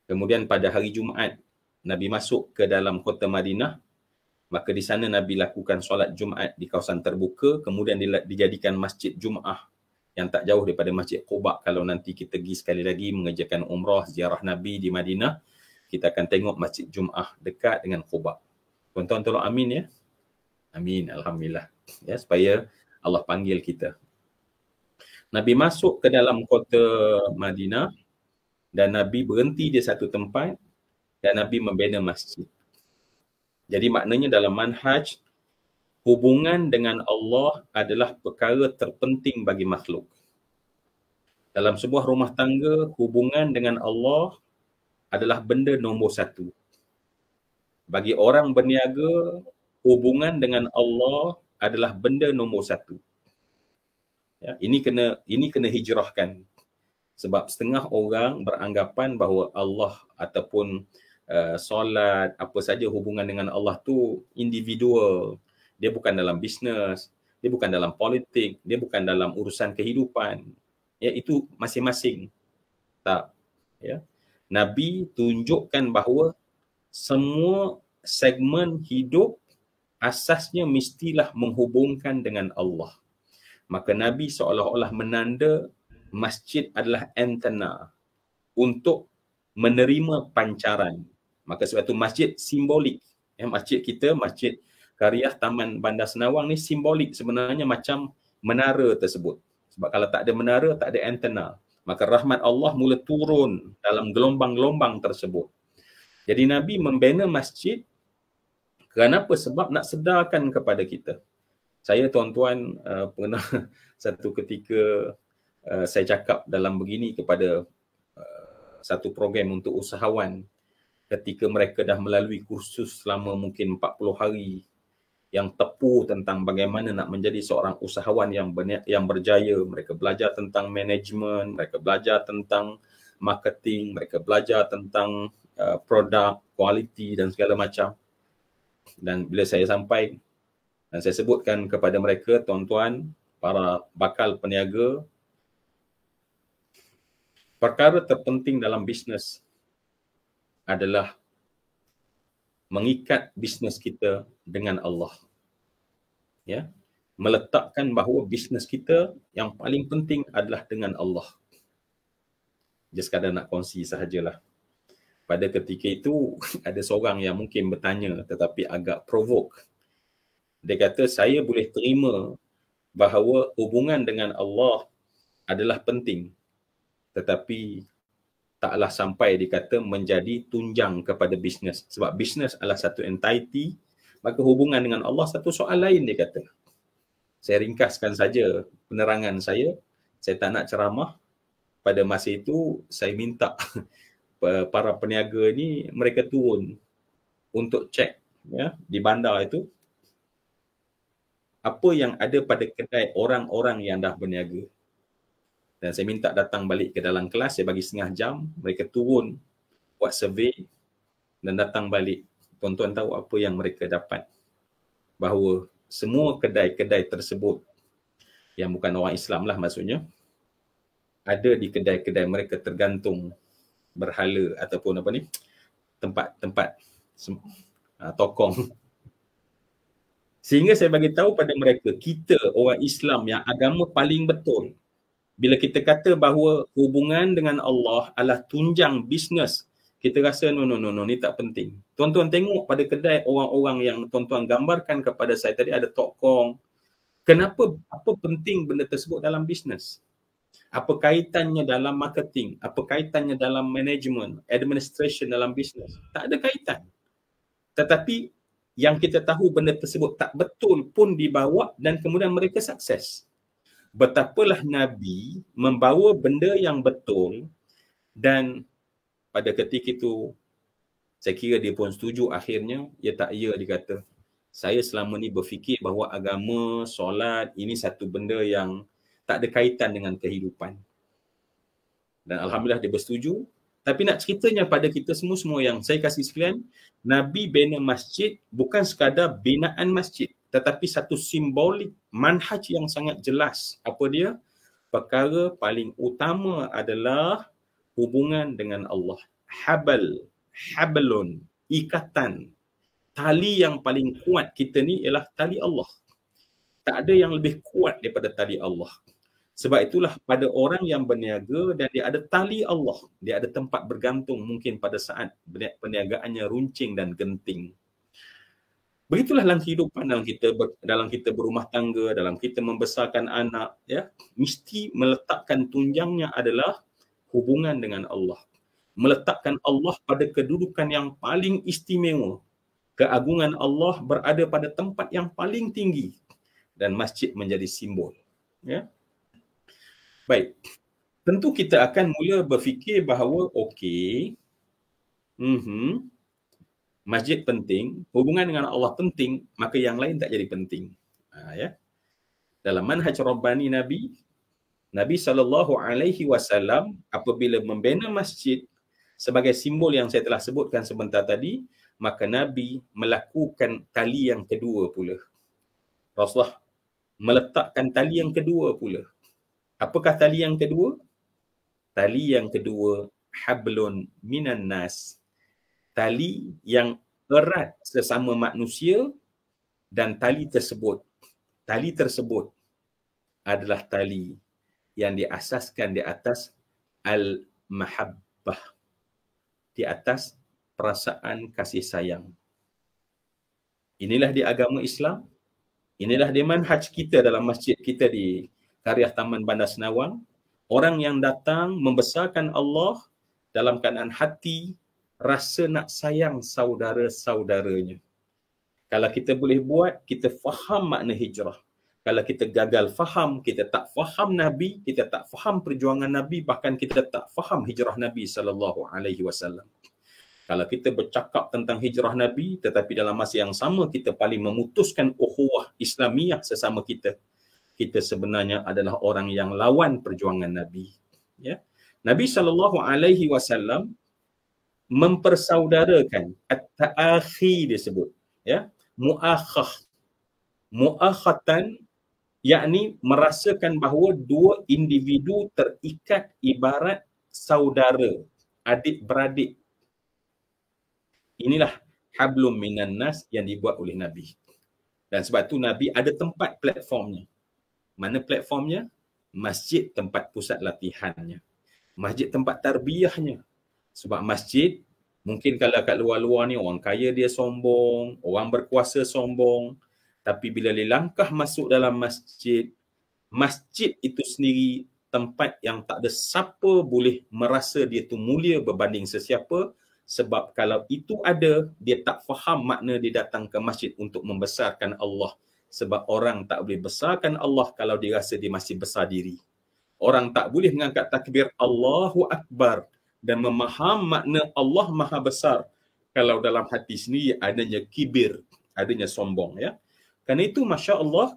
Kemudian pada hari Jumaat, Nabi masuk ke dalam kota Madinah. Maka di sana Nabi lakukan solat Jumaat di kawasan terbuka, kemudian dijadikan masjid Jumaah yang tak jauh daripada Masjid Quba. Kalau nanti kita pergi sekali lagi mengerjakan umrah ziarah Nabi di Madinah, kita akan tengok Masjid Jumaah dekat dengan Quba. Tuan-tuan tolong amin ya. Amin, alhamdulillah. Ya, supaya Allah panggil kita. Nabi masuk ke dalam kota Madinah dan Nabi berhenti di satu tempat dan Nabi membina masjid. Jadi maknanya dalam manhaj, hubungan dengan Allah adalah perkara terpenting bagi makhluk. Dalam sebuah rumah tangga, hubungan dengan Allah adalah benda nombor satu. Bagi orang berniaga, hubungan dengan Allah adalah benda nombor satu. Ya, ini kena hijrahkan. Sebab setengah orang beranggapan bahawa Allah ataupun solat, apa saja hubungan dengan Allah tu individual. Dia bukan dalam bisnes, dia bukan dalam politik, dia bukan dalam urusan kehidupan. Ya, itu masing-masing. Tak. Ya. Nabi tunjukkan bahawa semua segmen hidup asasnya mestilah menghubungkan dengan Allah. Maka Nabi seolah-olah menanda masjid adalah antena untuk menerima pancaran. Maka sebab itu masjid simbolik. Ya, masjid kita, Masjid Karyah Taman Bandar Senawang ni simbolik sebenarnya macam menara tersebut. Sebab kalau tak ada menara, tak ada antena. Maka rahmat Allah mula turun dalam gelombang-gelombang tersebut. Jadi Nabi membina masjid kenapa? Sebab nak sedarkan kepada kita. Saya tuan-tuan pernah satu ketika saya cakap dalam begini kepada satu program untuk usahawan ketika mereka dah melalui kursus selama mungkin 40 hari yang tepu tentang bagaimana nak menjadi seorang usahawan yang berjaya. Mereka belajar tentang management, mereka belajar tentang marketing, mereka belajar tentang produk, quality dan segala macam. Dan bila saya sampai dan saya sebutkan kepada mereka, tuan-tuan, para bakal peniaga, perkara terpenting dalam bisnes adalah mengikat bisnes kita dengan Allah. Ya, meletakkan bahawa bisnes kita yang paling penting adalah dengan Allah. Just sekadar nak kongsi sahajalah. Pada ketika itu ada seorang yang mungkin bertanya tetapi agak provoke. Dia kata, saya boleh terima bahawa hubungan dengan Allah adalah penting, tetapi taklah sampai dikata menjadi tunjang kepada bisnes. Sebab bisnes adalah satu entity, maka hubungan dengan Allah satu soal lain, dia kata. Saya ringkaskan saja penerangan saya tak nak ceramah. Pada masa itu, saya minta para peniaga ni, mereka turun untuk cek ya, di bandar itu, apa yang ada pada kedai orang-orang yang dah berniaga. Dan saya minta datang balik ke dalam kelas, saya bagi setengah jam, mereka turun, buat survey dan datang balik. Tuan-tuan tahu apa yang mereka dapat? Bahawa semua kedai-kedai tersebut, yang bukan orang Islam lah maksudnya, ada di kedai-kedai mereka tergantung berhala ataupun apa ni, tempat-tempat tokong. Sehingga saya bagi tahu pada mereka, kita orang Islam yang agama paling betul, bila kita kata bahawa hubungan dengan Allah adalah tunjang bisnes, kita rasa no, ni tak penting. Tuan-tuan tengok pada kedai orang-orang yang tuan-tuan gambarkan kepada saya tadi, ada tokong. Kenapa, apa penting benda tersebut dalam bisnes? Apa kaitannya dalam marketing? Apa kaitannya dalam management, administration dalam bisnes? Tak ada kaitan. Tetapi yang kita tahu benda tersebut tak betul pun dibawa dan kemudian mereka sukses. Betapalah Nabi membawa benda yang betul dan pada ketika itu saya kira dia pun setuju akhirnya. Dia kata, saya selama ni berfikir bahawa agama, solat ini satu benda yang tak ada kaitan dengan kehidupan. Dan alhamdulillah dia bersetuju. Tapi nak ceritanya pada kita semua yang saya kasih sekalian, Nabi bina masjid bukan sekadar binaan masjid, tetapi satu simbolik manhaj yang sangat jelas. Apa dia? Perkara paling utama adalah hubungan dengan Allah. Hablun, ikatan. Tali yang paling kuat kita ni ialah tali Allah. Tak ada yang lebih kuat daripada tali Allah. Sebab itulah pada orang yang berniaga dan dia ada tali Allah, dia ada tempat bergantung mungkin pada saat perniagaannya runcing dan genting. Begitulah dalam kehidupan, dalam kita berumah tangga, dalam kita membesarkan anak, ya, mesti meletakkan tunjangnya adalah hubungan dengan Allah. Meletakkan Allah pada kedudukan yang paling istimewa. Keagungan Allah berada pada tempat yang paling tinggi dan masjid menjadi simbol, ya. Baik, tentu kita akan mula berfikir bahawa okey, masjid penting, hubungan dengan Allah penting, maka yang lain tak jadi penting. Ya. Dalam manhaj Rabbani Nabi SAW apabila membina masjid sebagai simbol yang saya telah sebutkan sebentar tadi, maka Nabi melakukan tali yang kedua pula. Rasulullah meletakkan tali yang kedua pula. Apakah tali yang kedua? Tali yang kedua, hablun minan nas. Tali yang erat sesama manusia, dan tali tersebut adalah tali yang diasaskan di atas al-mahabbah, di atas perasaan kasih sayang. Inilah di agama Islam, inilah di manhaj kita dalam masjid kita di Karyah Taman Bandar Senawang. Orang yang datang membesarkan Allah dalam keadaan hati rasa nak sayang saudara-saudaranya. Kalau kita boleh buat, kita faham makna hijrah. Kalau kita gagal faham, kita tak faham Nabi, kita tak faham perjuangan Nabi, bahkan kita tak faham hijrah Nabi SAW. Kalau kita bercakap tentang hijrah Nabi, tetapi dalam masa yang sama kita paling memutuskan ukhuwah Islamiyah sesama kita, kita sebenarnya adalah orang yang lawan perjuangan Nabi. Ya. Nabi SAW mempersaudarakan, at-ta'akhi disebut, ya, mu'akhatan, yakni merasakan bahawa dua individu terikat ibarat saudara, adik-beradik. Inilah hablum minan nas yang dibuat oleh Nabi. Dan sebab tu Nabi ada tempat platformnya. Mana platformnya? Masjid tempat pusat latihannya. Masjid tempat tarbiyahnya. Sebab masjid, mungkin kalau kat luar-luar ni orang kaya dia sombong, orang berkuasa sombong. Tapi bila dia langkah masuk dalam masjid, masjid itu sendiri tempat yang tak ada siapa boleh merasa dia tu mulia berbanding sesiapa. Sebab kalau itu ada, dia tak faham makna dia datang ke masjid untuk membesarkan Allah. Sebab orang tak boleh besarkan Allah kalau dia rasa dia masih besar diri. Orang tak boleh mengangkat takbir Allahu Akbar dan memaham makna Allah Maha Besar kalau dalam hati sendiri adanya kibir, adanya sombong. Ya. Kerana itu, Masya Allah,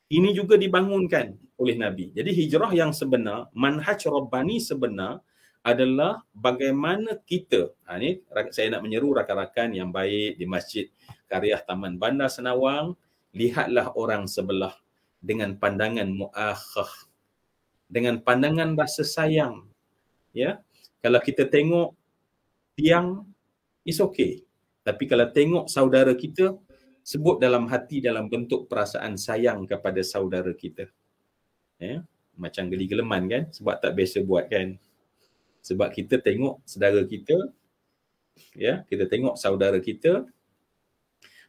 ini juga dibangunkan oleh Nabi. Jadi hijrah yang sebenar, manhaj Rabbani sebenar adalah bagaimana kita, ini saya nak menyeru rakan-rakan yang baik di Masjid Karyah Taman Bandar Senawang, lihatlah orang sebelah dengan pandangan mu'akhah, dengan pandangan rasa sayang. Ya, kalau kita tengok tiang, it's okay. Tapi kalau tengok saudara kita, sebut dalam hati dalam bentuk perasaan sayang kepada saudara kita. Ya, macam geli-geleman kan, sebab tak biasa buat kan. Sebab kita tengok saudara kita, ya, kita tengok saudara kita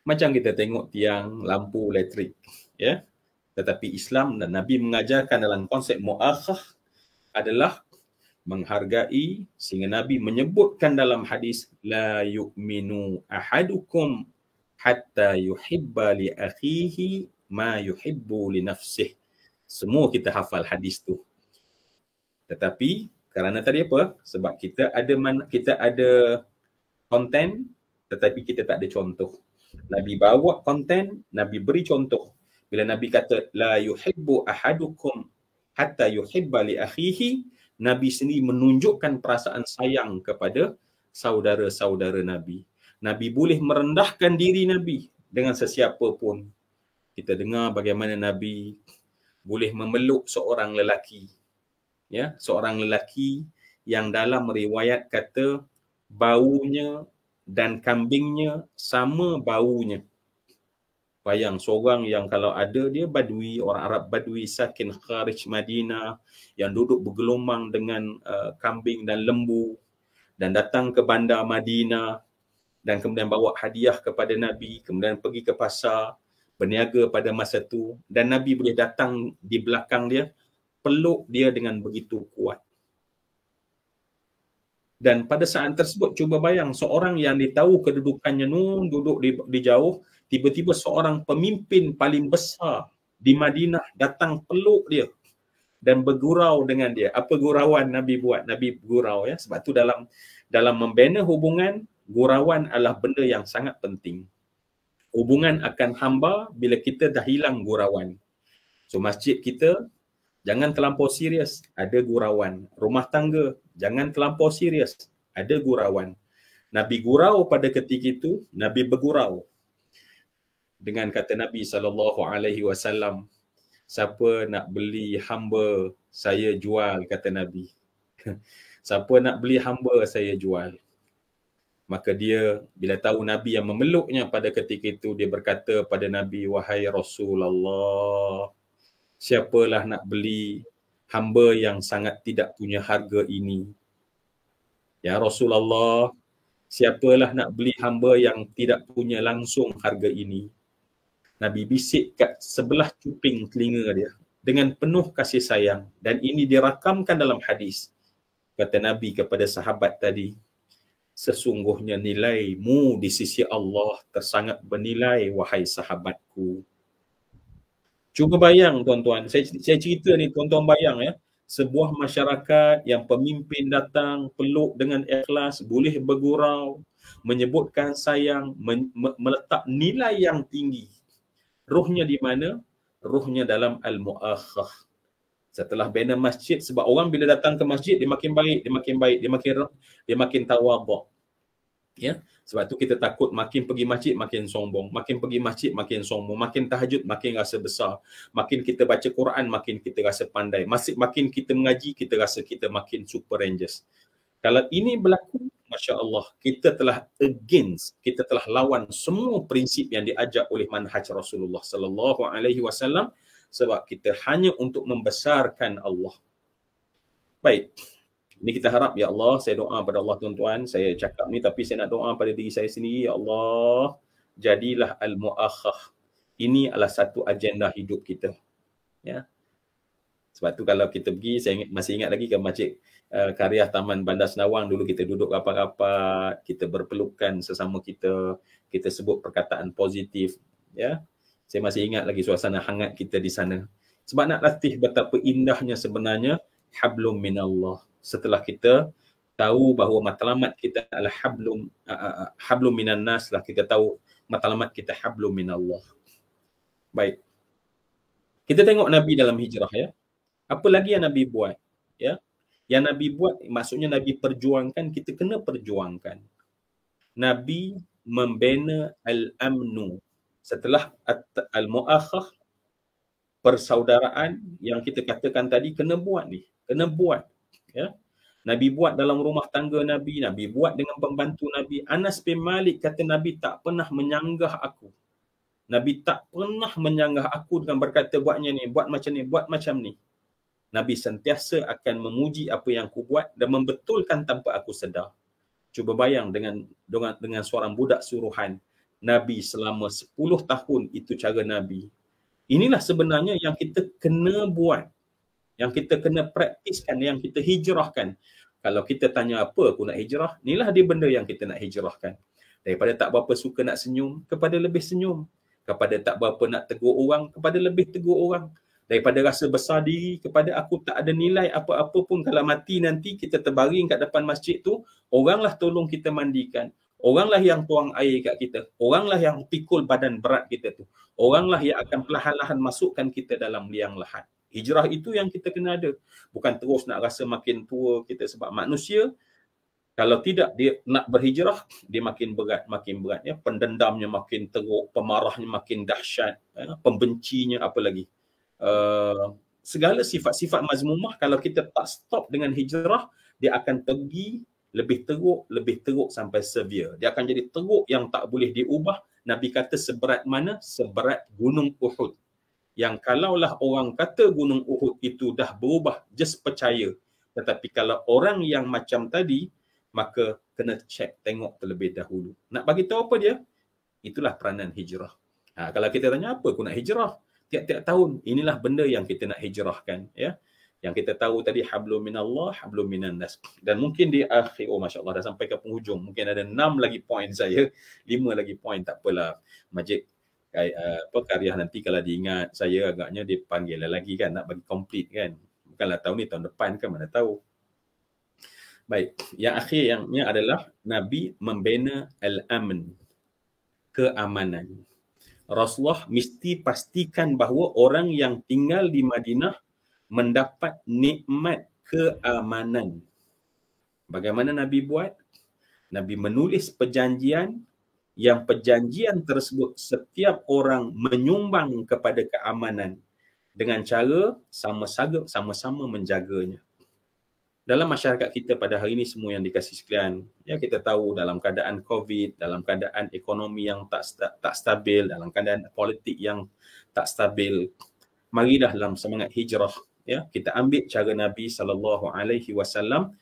macam kita tengok tiang lampu elektrik, ya. Tetapi Islam dan Nabi mengajarkan dalam konsep mu'akhah adalah menghargai, sehingga Nabi menyebutkan dalam hadis, la yu'minu ahadukum hatta yuhibba li akhihi ma yuhibbu li nafsih. Semua kita hafal hadis tu. Tetapi kerana tadi apa? Sebab kita ada konten tetapi kita tak ada contoh. Nabi bawa konten, Nabi beri contoh. Bila Nabi kata la yuhibbu ahadukum hatta yuhibba li akhihi, Nabi sendiri menunjukkan perasaan sayang kepada saudara-saudara Nabi. Nabi boleh merendahkan diri Nabi dengan sesiapa pun. Kita dengar bagaimana Nabi boleh memeluk seorang lelaki. Ya, seorang lelaki yang dalam riwayat kata baunya dan kambingnya sama baunya. Bayang seorang yang kalau ada dia Badui, orang Arab Badui sakin kharij Madinah yang duduk bergelumang dengan kambing dan lembu dan datang ke bandar Madinah dan kemudian bawa hadiah kepada Nabi, kemudian pergi ke pasar, berniaga pada masa tu, dan Nabi boleh datang di belakang dia, peluk dia dengan begitu kuat. Dan pada saat tersebut, cuba bayang seorang yang ditahu kedudukannya nun, duduk di jauh, tiba-tiba seorang pemimpin paling besar di Madinah datang peluk dia dan bergurau dengan dia. Apa gurauan Nabi buat? Nabi bergurau, ya. Sebab tu dalam membina hubungan, gurauan adalah benda yang sangat penting. Hubungan akan hamba bila kita dah hilang gurauan. So masjid kita jangan terlampau serius, ada gurauan. Rumah tangga jangan terlampau serius, ada gurauan. Nabi gurau pada ketika itu, Nabi bergurau. Dengan kata Nabi SAW, siapa nak beli hamba, saya jual, kata Nabi. Siapa nak beli hamba, saya jual. Maka dia bila tahu Nabi yang memeluknya pada ketika itu, dia berkata pada Nabi, wahai Rasulullah, siapalah nak beli hamba yang sangat tidak punya harga ini? Ya Rasulullah, siapalah nak beli hamba yang tidak punya langsung harga ini? Nabi bisik kat sebelah cuping telinga dia dengan penuh kasih sayang, dan ini dirakamkan dalam hadis. Kata Nabi kepada sahabat tadi, sesungguhnya nilaimu di sisi Allah tersangat bernilai, wahai sahabatku. Cuba bayang tuan-tuan, saya cerita ni tuan-tuan bayang ya, sebuah masyarakat yang pemimpin datang peluk dengan ikhlas, boleh bergurau, menyebutkan sayang, meletak nilai yang tinggi. Ruhnya di mana? Ruhnya dalam al-mu'akhah. Setelah bina masjid, sebab orang bila datang ke masjid dia makin baik, dia makin tawaduk. Ya, sebab tu kita takut makin pergi masjid makin sombong, makin pergi masjid makin sombong, makin tahajud makin rasa besar, makin kita baca Quran makin kita rasa pandai, makin kita mengaji kita rasa kita makin super rangers. Kalau ini berlaku, Masya Allah, kita telah kita telah lawan semua prinsip yang diajak oleh manhaj Rasulullah sallallahu alaihi wasallam, sebab kita hanya untuk membesarkan Allah. Baik. Ini kita harap, ya Allah, saya doa pada Allah tuan-tuan, saya cakap ni tapi saya nak doa pada diri saya sendiri, ya Allah, jadilah al-mu'akhah. Ini adalah satu agenda hidup kita. Ya. Sebab tu kalau kita pergi, saya masih ingat lagi ke masjid Karya Taman Bandar Senawang, dulu kita duduk rapat-rapat, kita berpelukan sesama kita, kita sebut perkataan positif, ya. Saya masih ingat lagi suasana hangat kita di sana. Sebab nak latih betapa indahnya sebenarnya hablum minallah. Setelah kita tahu bahawa matlamat kita adalah hablum minan nas, lah kita tahu matlamat kita hablum minallah. Baik. Kita tengok Nabi dalam hijrah ya. Apa lagi yang Nabi buat? Ya. Yang Nabi buat maksudnya Nabi perjuangkan, kita kena perjuangkan. Nabi membina al-amnu. Setelah al-mu'akhah, persaudaraan yang kita katakan tadi kena buat ni, kena buat. Ya. Nabi buat dalam rumah tangga Nabi, Nabi buat dengan pembantu Nabi. Anas bin Malik kata Nabi tak pernah menyanggah aku. Nabi tak pernah menyanggah aku dengan berkata buatnya ni, buat macam ni, buat macam ni. Nabi sentiasa akan memuji apa yang aku buat dan membetulkan tanpa aku sedar. Cuba bayang dengan seorang budak suruhan, Nabi selama 10 tahun, itu cara Nabi. Inilah sebenarnya yang kita kena buat, yang kita kena praktiskan, yang kita hijrahkan. Kalau kita tanya apa aku nak hijrah, inilah dia benda yang kita nak hijrahkan. Daripada tak berapa suka nak senyum, kepada lebih senyum. Kepada tak berapa nak tegur orang, kepada lebih tegur orang. Daripada rasa besar diri, kepada aku tak ada nilai apa-apa pun, kalau mati nanti kita terbaring kat depan masjid tu, oranglah tolong kita mandikan. Oranglah yang tuang air kat kita. Oranglah yang pikul badan berat kita tu. Oranglah yang akan perlahan-lahan masukkan kita dalam liang lahat. Hijrah itu yang kita kena ada. Bukan terus nak rasa makin tua kita, sebab manusia kalau tidak dia nak berhijrah, dia makin berat ya. Pendendamnya makin teruk, pemarahnya makin dahsyat, ya. Pembencinya apa lagi. Segala sifat-sifat mazmumah, kalau kita tak stop dengan hijrah, dia akan pergi lebih teruk sampai severe. Dia akan jadi teruk yang tak boleh diubah. Nabi kata seberat mana? Seberat gunung Uhud. Yang kalaulah orang kata gunung Uhud itu dah berubah, just percaya. Tetapi kalau orang yang macam tadi, maka kena check, tengok terlebih dahulu. Nak bagi tahu apa dia? Itulah peranan hijrah. Kalau kita tanya apa aku nak hijrah? Tiap-tiap tahun, inilah benda yang kita nak hijrahkan. Ya. Yang kita tahu tadi, hablum minallah, hablum minan nas. Dan mungkin di akhir, Masya Allah, dah sampai ke penghujung. Mungkin ada 6 lagi poin saya, 5 lagi poin, tak apalah. Majid Karya nanti kalau diingat saya, agaknya dia panggil lagi kan, nak bagi komplit kan. Bukanlah tahun ni, tahun depan kan, mana tahu. Baik, yang akhirnya adalah Nabi membina al-aman, keamanan. Rasulullah mesti pastikan bahawa orang yang tinggal di Madinah mendapat nikmat keamanan. Bagaimana Nabi buat? Nabi menulis perjanjian, yang perjanjian tersebut setiap orang menyumbang kepada keamanan dengan cara sama-sama menjaganya. Dalam masyarakat kita pada hari ini semua yang dikasih sekalian, ya kita tahu dalam keadaan COVID, dalam keadaan ekonomi yang tak stabil, dalam keadaan politik yang tak stabil, marilah dalam semangat hijrah, ya kita ambil cara Nabi SAW.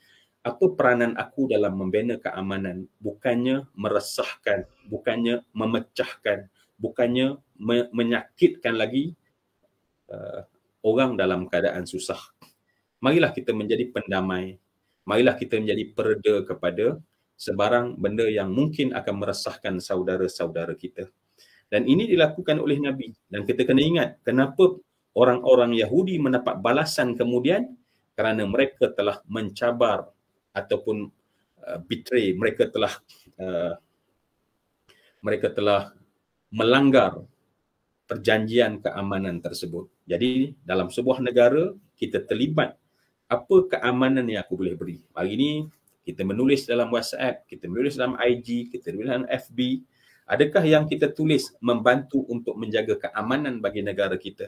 Apa peranan aku dalam membina keamanan? Bukannya meresahkan, bukannya memecahkan, bukannya menyakitkan lagi orang dalam keadaan susah. Marilah kita menjadi pendamai. Marilah kita menjadi pereda kepada sebarang benda yang mungkin akan meresahkan saudara-saudara kita. Dan ini dilakukan oleh Nabi. Dan kita kena ingat, kenapa orang-orang Yahudi mendapat balasan kemudian? Kerana mereka telah mencabar ataupun betray, mereka telah melanggar perjanjian keamanan tersebut. Jadi dalam sebuah negara kita terlibat, apa keamanan yang aku boleh beri? Hari ini kita menulis dalam WhatsApp, kita menulis dalam IG, kita menulis dalam FB. Adakah yang kita tulis membantu untuk menjaga keamanan bagi negara kita?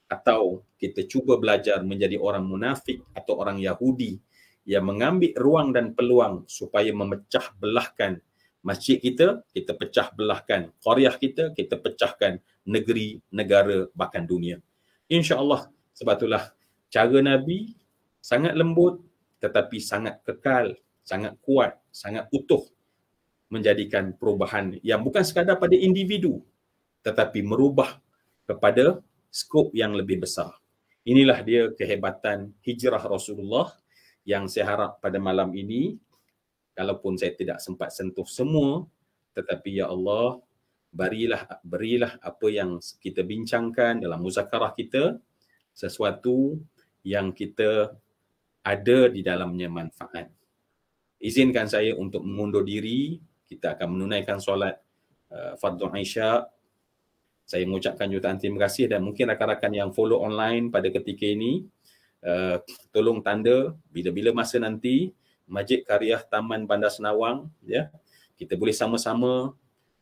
Atau kita cuba belajar menjadi orang munafik atau orang Yahudi yang mengambil ruang dan peluang supaya memecah belahkan masjid kita pecah belahkan, qaryah kita pecahkan, negeri, negara, bahkan dunia. InsyaAllah, sebab itulah cara Nabi sangat lembut tetapi sangat kekal, sangat kuat, sangat utuh, menjadikan perubahan yang bukan sekadar pada individu tetapi merubah kepada skop yang lebih besar. Inilah dia kehebatan hijrah Rasulullah yang saya harap pada malam ini, kalaupun saya tidak sempat sentuh semua, tetapi ya Allah, berilah apa yang kita bincangkan dalam muzakarah kita, sesuatu yang kita ada di dalamnya manfaat. Izinkan saya untuk mengundur diri, kita akan menunaikan solat Fardhu Isya. Saya mengucapkan jutaan terima kasih dan mungkin rakan-rakan yang follow online pada ketika ini, tolong tanda bila-bila masa nanti Masjid Qaryah Taman Bandar Senawang, ya, kita boleh sama-sama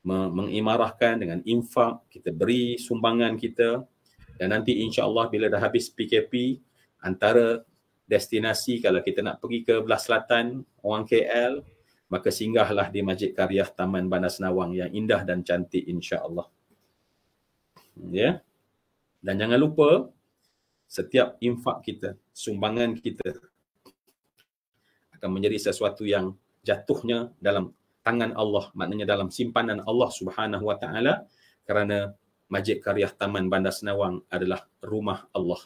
mengimarahkan dengan infak, kita beri sumbangan kita, dan nanti insya-Allah bila dah habis PKP, antara destinasi kalau kita nak pergi ke belah selatan orang KL, maka singgahlah di Masjid Qaryah Taman Bandar Senawang yang indah dan cantik insya-Allah. Ya. Dan jangan lupa setiap infak kita, sumbangan kita akan menjadi sesuatu yang jatuhnya dalam tangan Allah, maknanya dalam simpanan Allah Subhanahu Wa Taala, kerana Masjid Qaryah Taman Bandar Senawang adalah rumah Allah.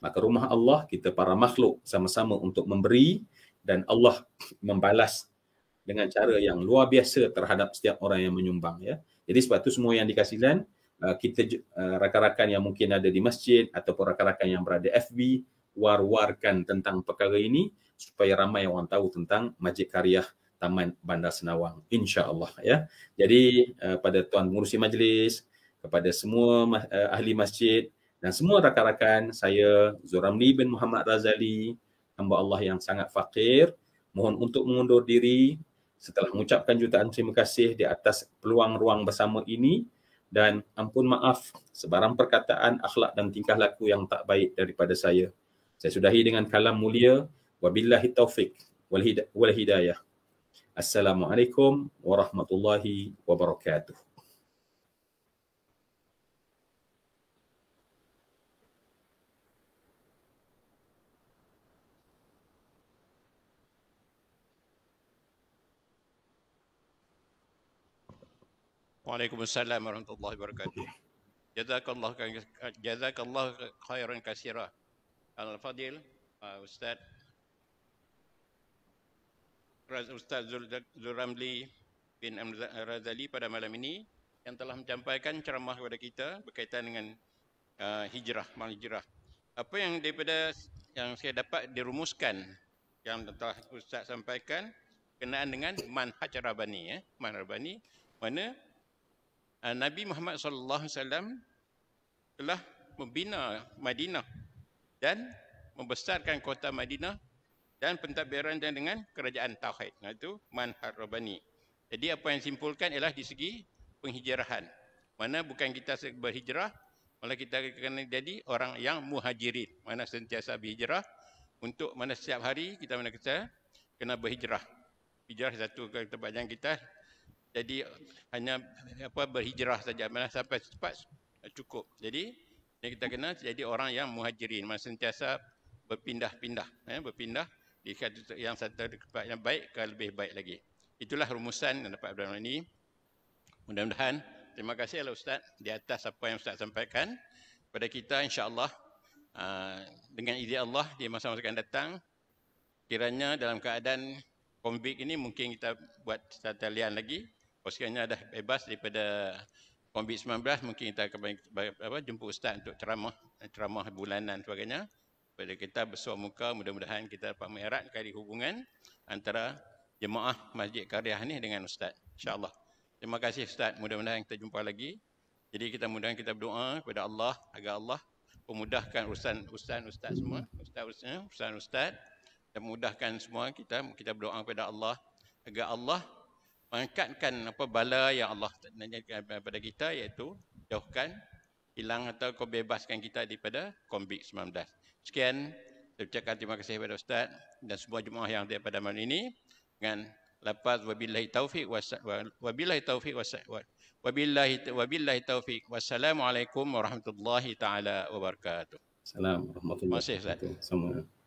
Maka rumah Allah, kita para makhluk sama-sama untuk memberi dan Allah membalas dengan cara yang luar biasa terhadap setiap orang yang menyumbang, ya. Jadi sebab itu semua yang dikasihkan, kita rakan-rakan yang mungkin ada di masjid ataupun rakan-rakan yang berada FB, war-warkan tentang perkara ini supaya ramai orang tahu tentang Masjid Qaryah Taman Bandar Senawang, insya-Allah, ya. Jadi pada tuan pengurusi majlis, kepada semua ahli masjid dan semua rakan-rakan saya, Zuramli bin Muhammad Razali, hamba Allah yang sangat fakir, mohon untuk mengundur diri setelah mengucapkan jutaan terima kasih di atas peluang ruang bersama ini, dan ampun maaf sebarang perkataan, akhlak dan tingkah laku yang tak baik daripada saya. Saya sudahi dengan kalam mulia, wabillahi taufik wal hidayah. Assalamualaikum warahmatullahi wabarakatuh. Waalaikumsalam warahmatullahi wabarakatuh. Jazakallah khairan katsira. Al-Fadil, Ustaz Zuramli bin Razali pada malam ini yang telah menyampaikan ceramah kepada kita berkaitan dengan hijrah, mal hijrah. Apa yang daripada yang saya dapat dirumuskan yang telah Ustaz sampaikan berkenaan dengan manhaj Rabbani. Manhaj Rabbani mana Nabi Muhammad SAW telah membina Madinah dan membesarkan kota Madinah dan pentadbiran dengan kerajaan tauhid. Itu manhaj Rabbani. Jadi apa yang simpulkan ialah di segi penghijrahan. Mana bukan kita berhijrah, malah kita kena jadi orang yang muhajirin. Mana sentiasa berhijrah untuk mana setiap hari kita kena berhijrah. Hijrah satu ke tempat yang kita jadi hanya berhijrah saja, mana sampai cepat cukup. Jadi kita kena jadi orang yang muhajirin, mana sentiasa berpindah-pindah, berpindah di yang satu tempat yang baik ke lebih baik lagi. Itulah rumusan yang dapat dalam ini. Mudah-mudahan, terima kasih Ustaz di atas apa yang Ustaz sampaikan pada kita, insya-Allah dengan izin Allah di masa-masa akan datang, kiranya dalam keadaan COVID ini mungkin kita buat talian lagi. Kalau sekiranya dah bebas daripada COVID-19, mungkin kita akan jumpa Ustaz untuk ceramah bulanan sebagainya. Pada kita bersuah muka, mudah-mudahan kita dapat mengeratkan hubungan antara jemaah Masjid Qaryah ni dengan Ustaz, insya-Allah. Terima kasih Ustaz, mudah-mudahan kita jumpa lagi. Jadi kita mudah-mudahan kita berdoa kepada Allah agar Allah memudahkan urusan ustaz semua, ustaz dan memudahkan semua kita berdoa kepada Allah agar Allah mengangkatkan bala yang Allah menjadikan pada kita, iaitu jauhkan, hilang atau kau bebaskan kita daripada COVID-19. Sekian, saya ucapkan terima kasih kepada Ustaz dan semua jemaah yang ada pada malam ini dengan lafaz wabillahi taufiq wassalamualaikum warahmatullahi taala wabarakatuh. Assalamualaikum warahmatullahi wabarakatuh.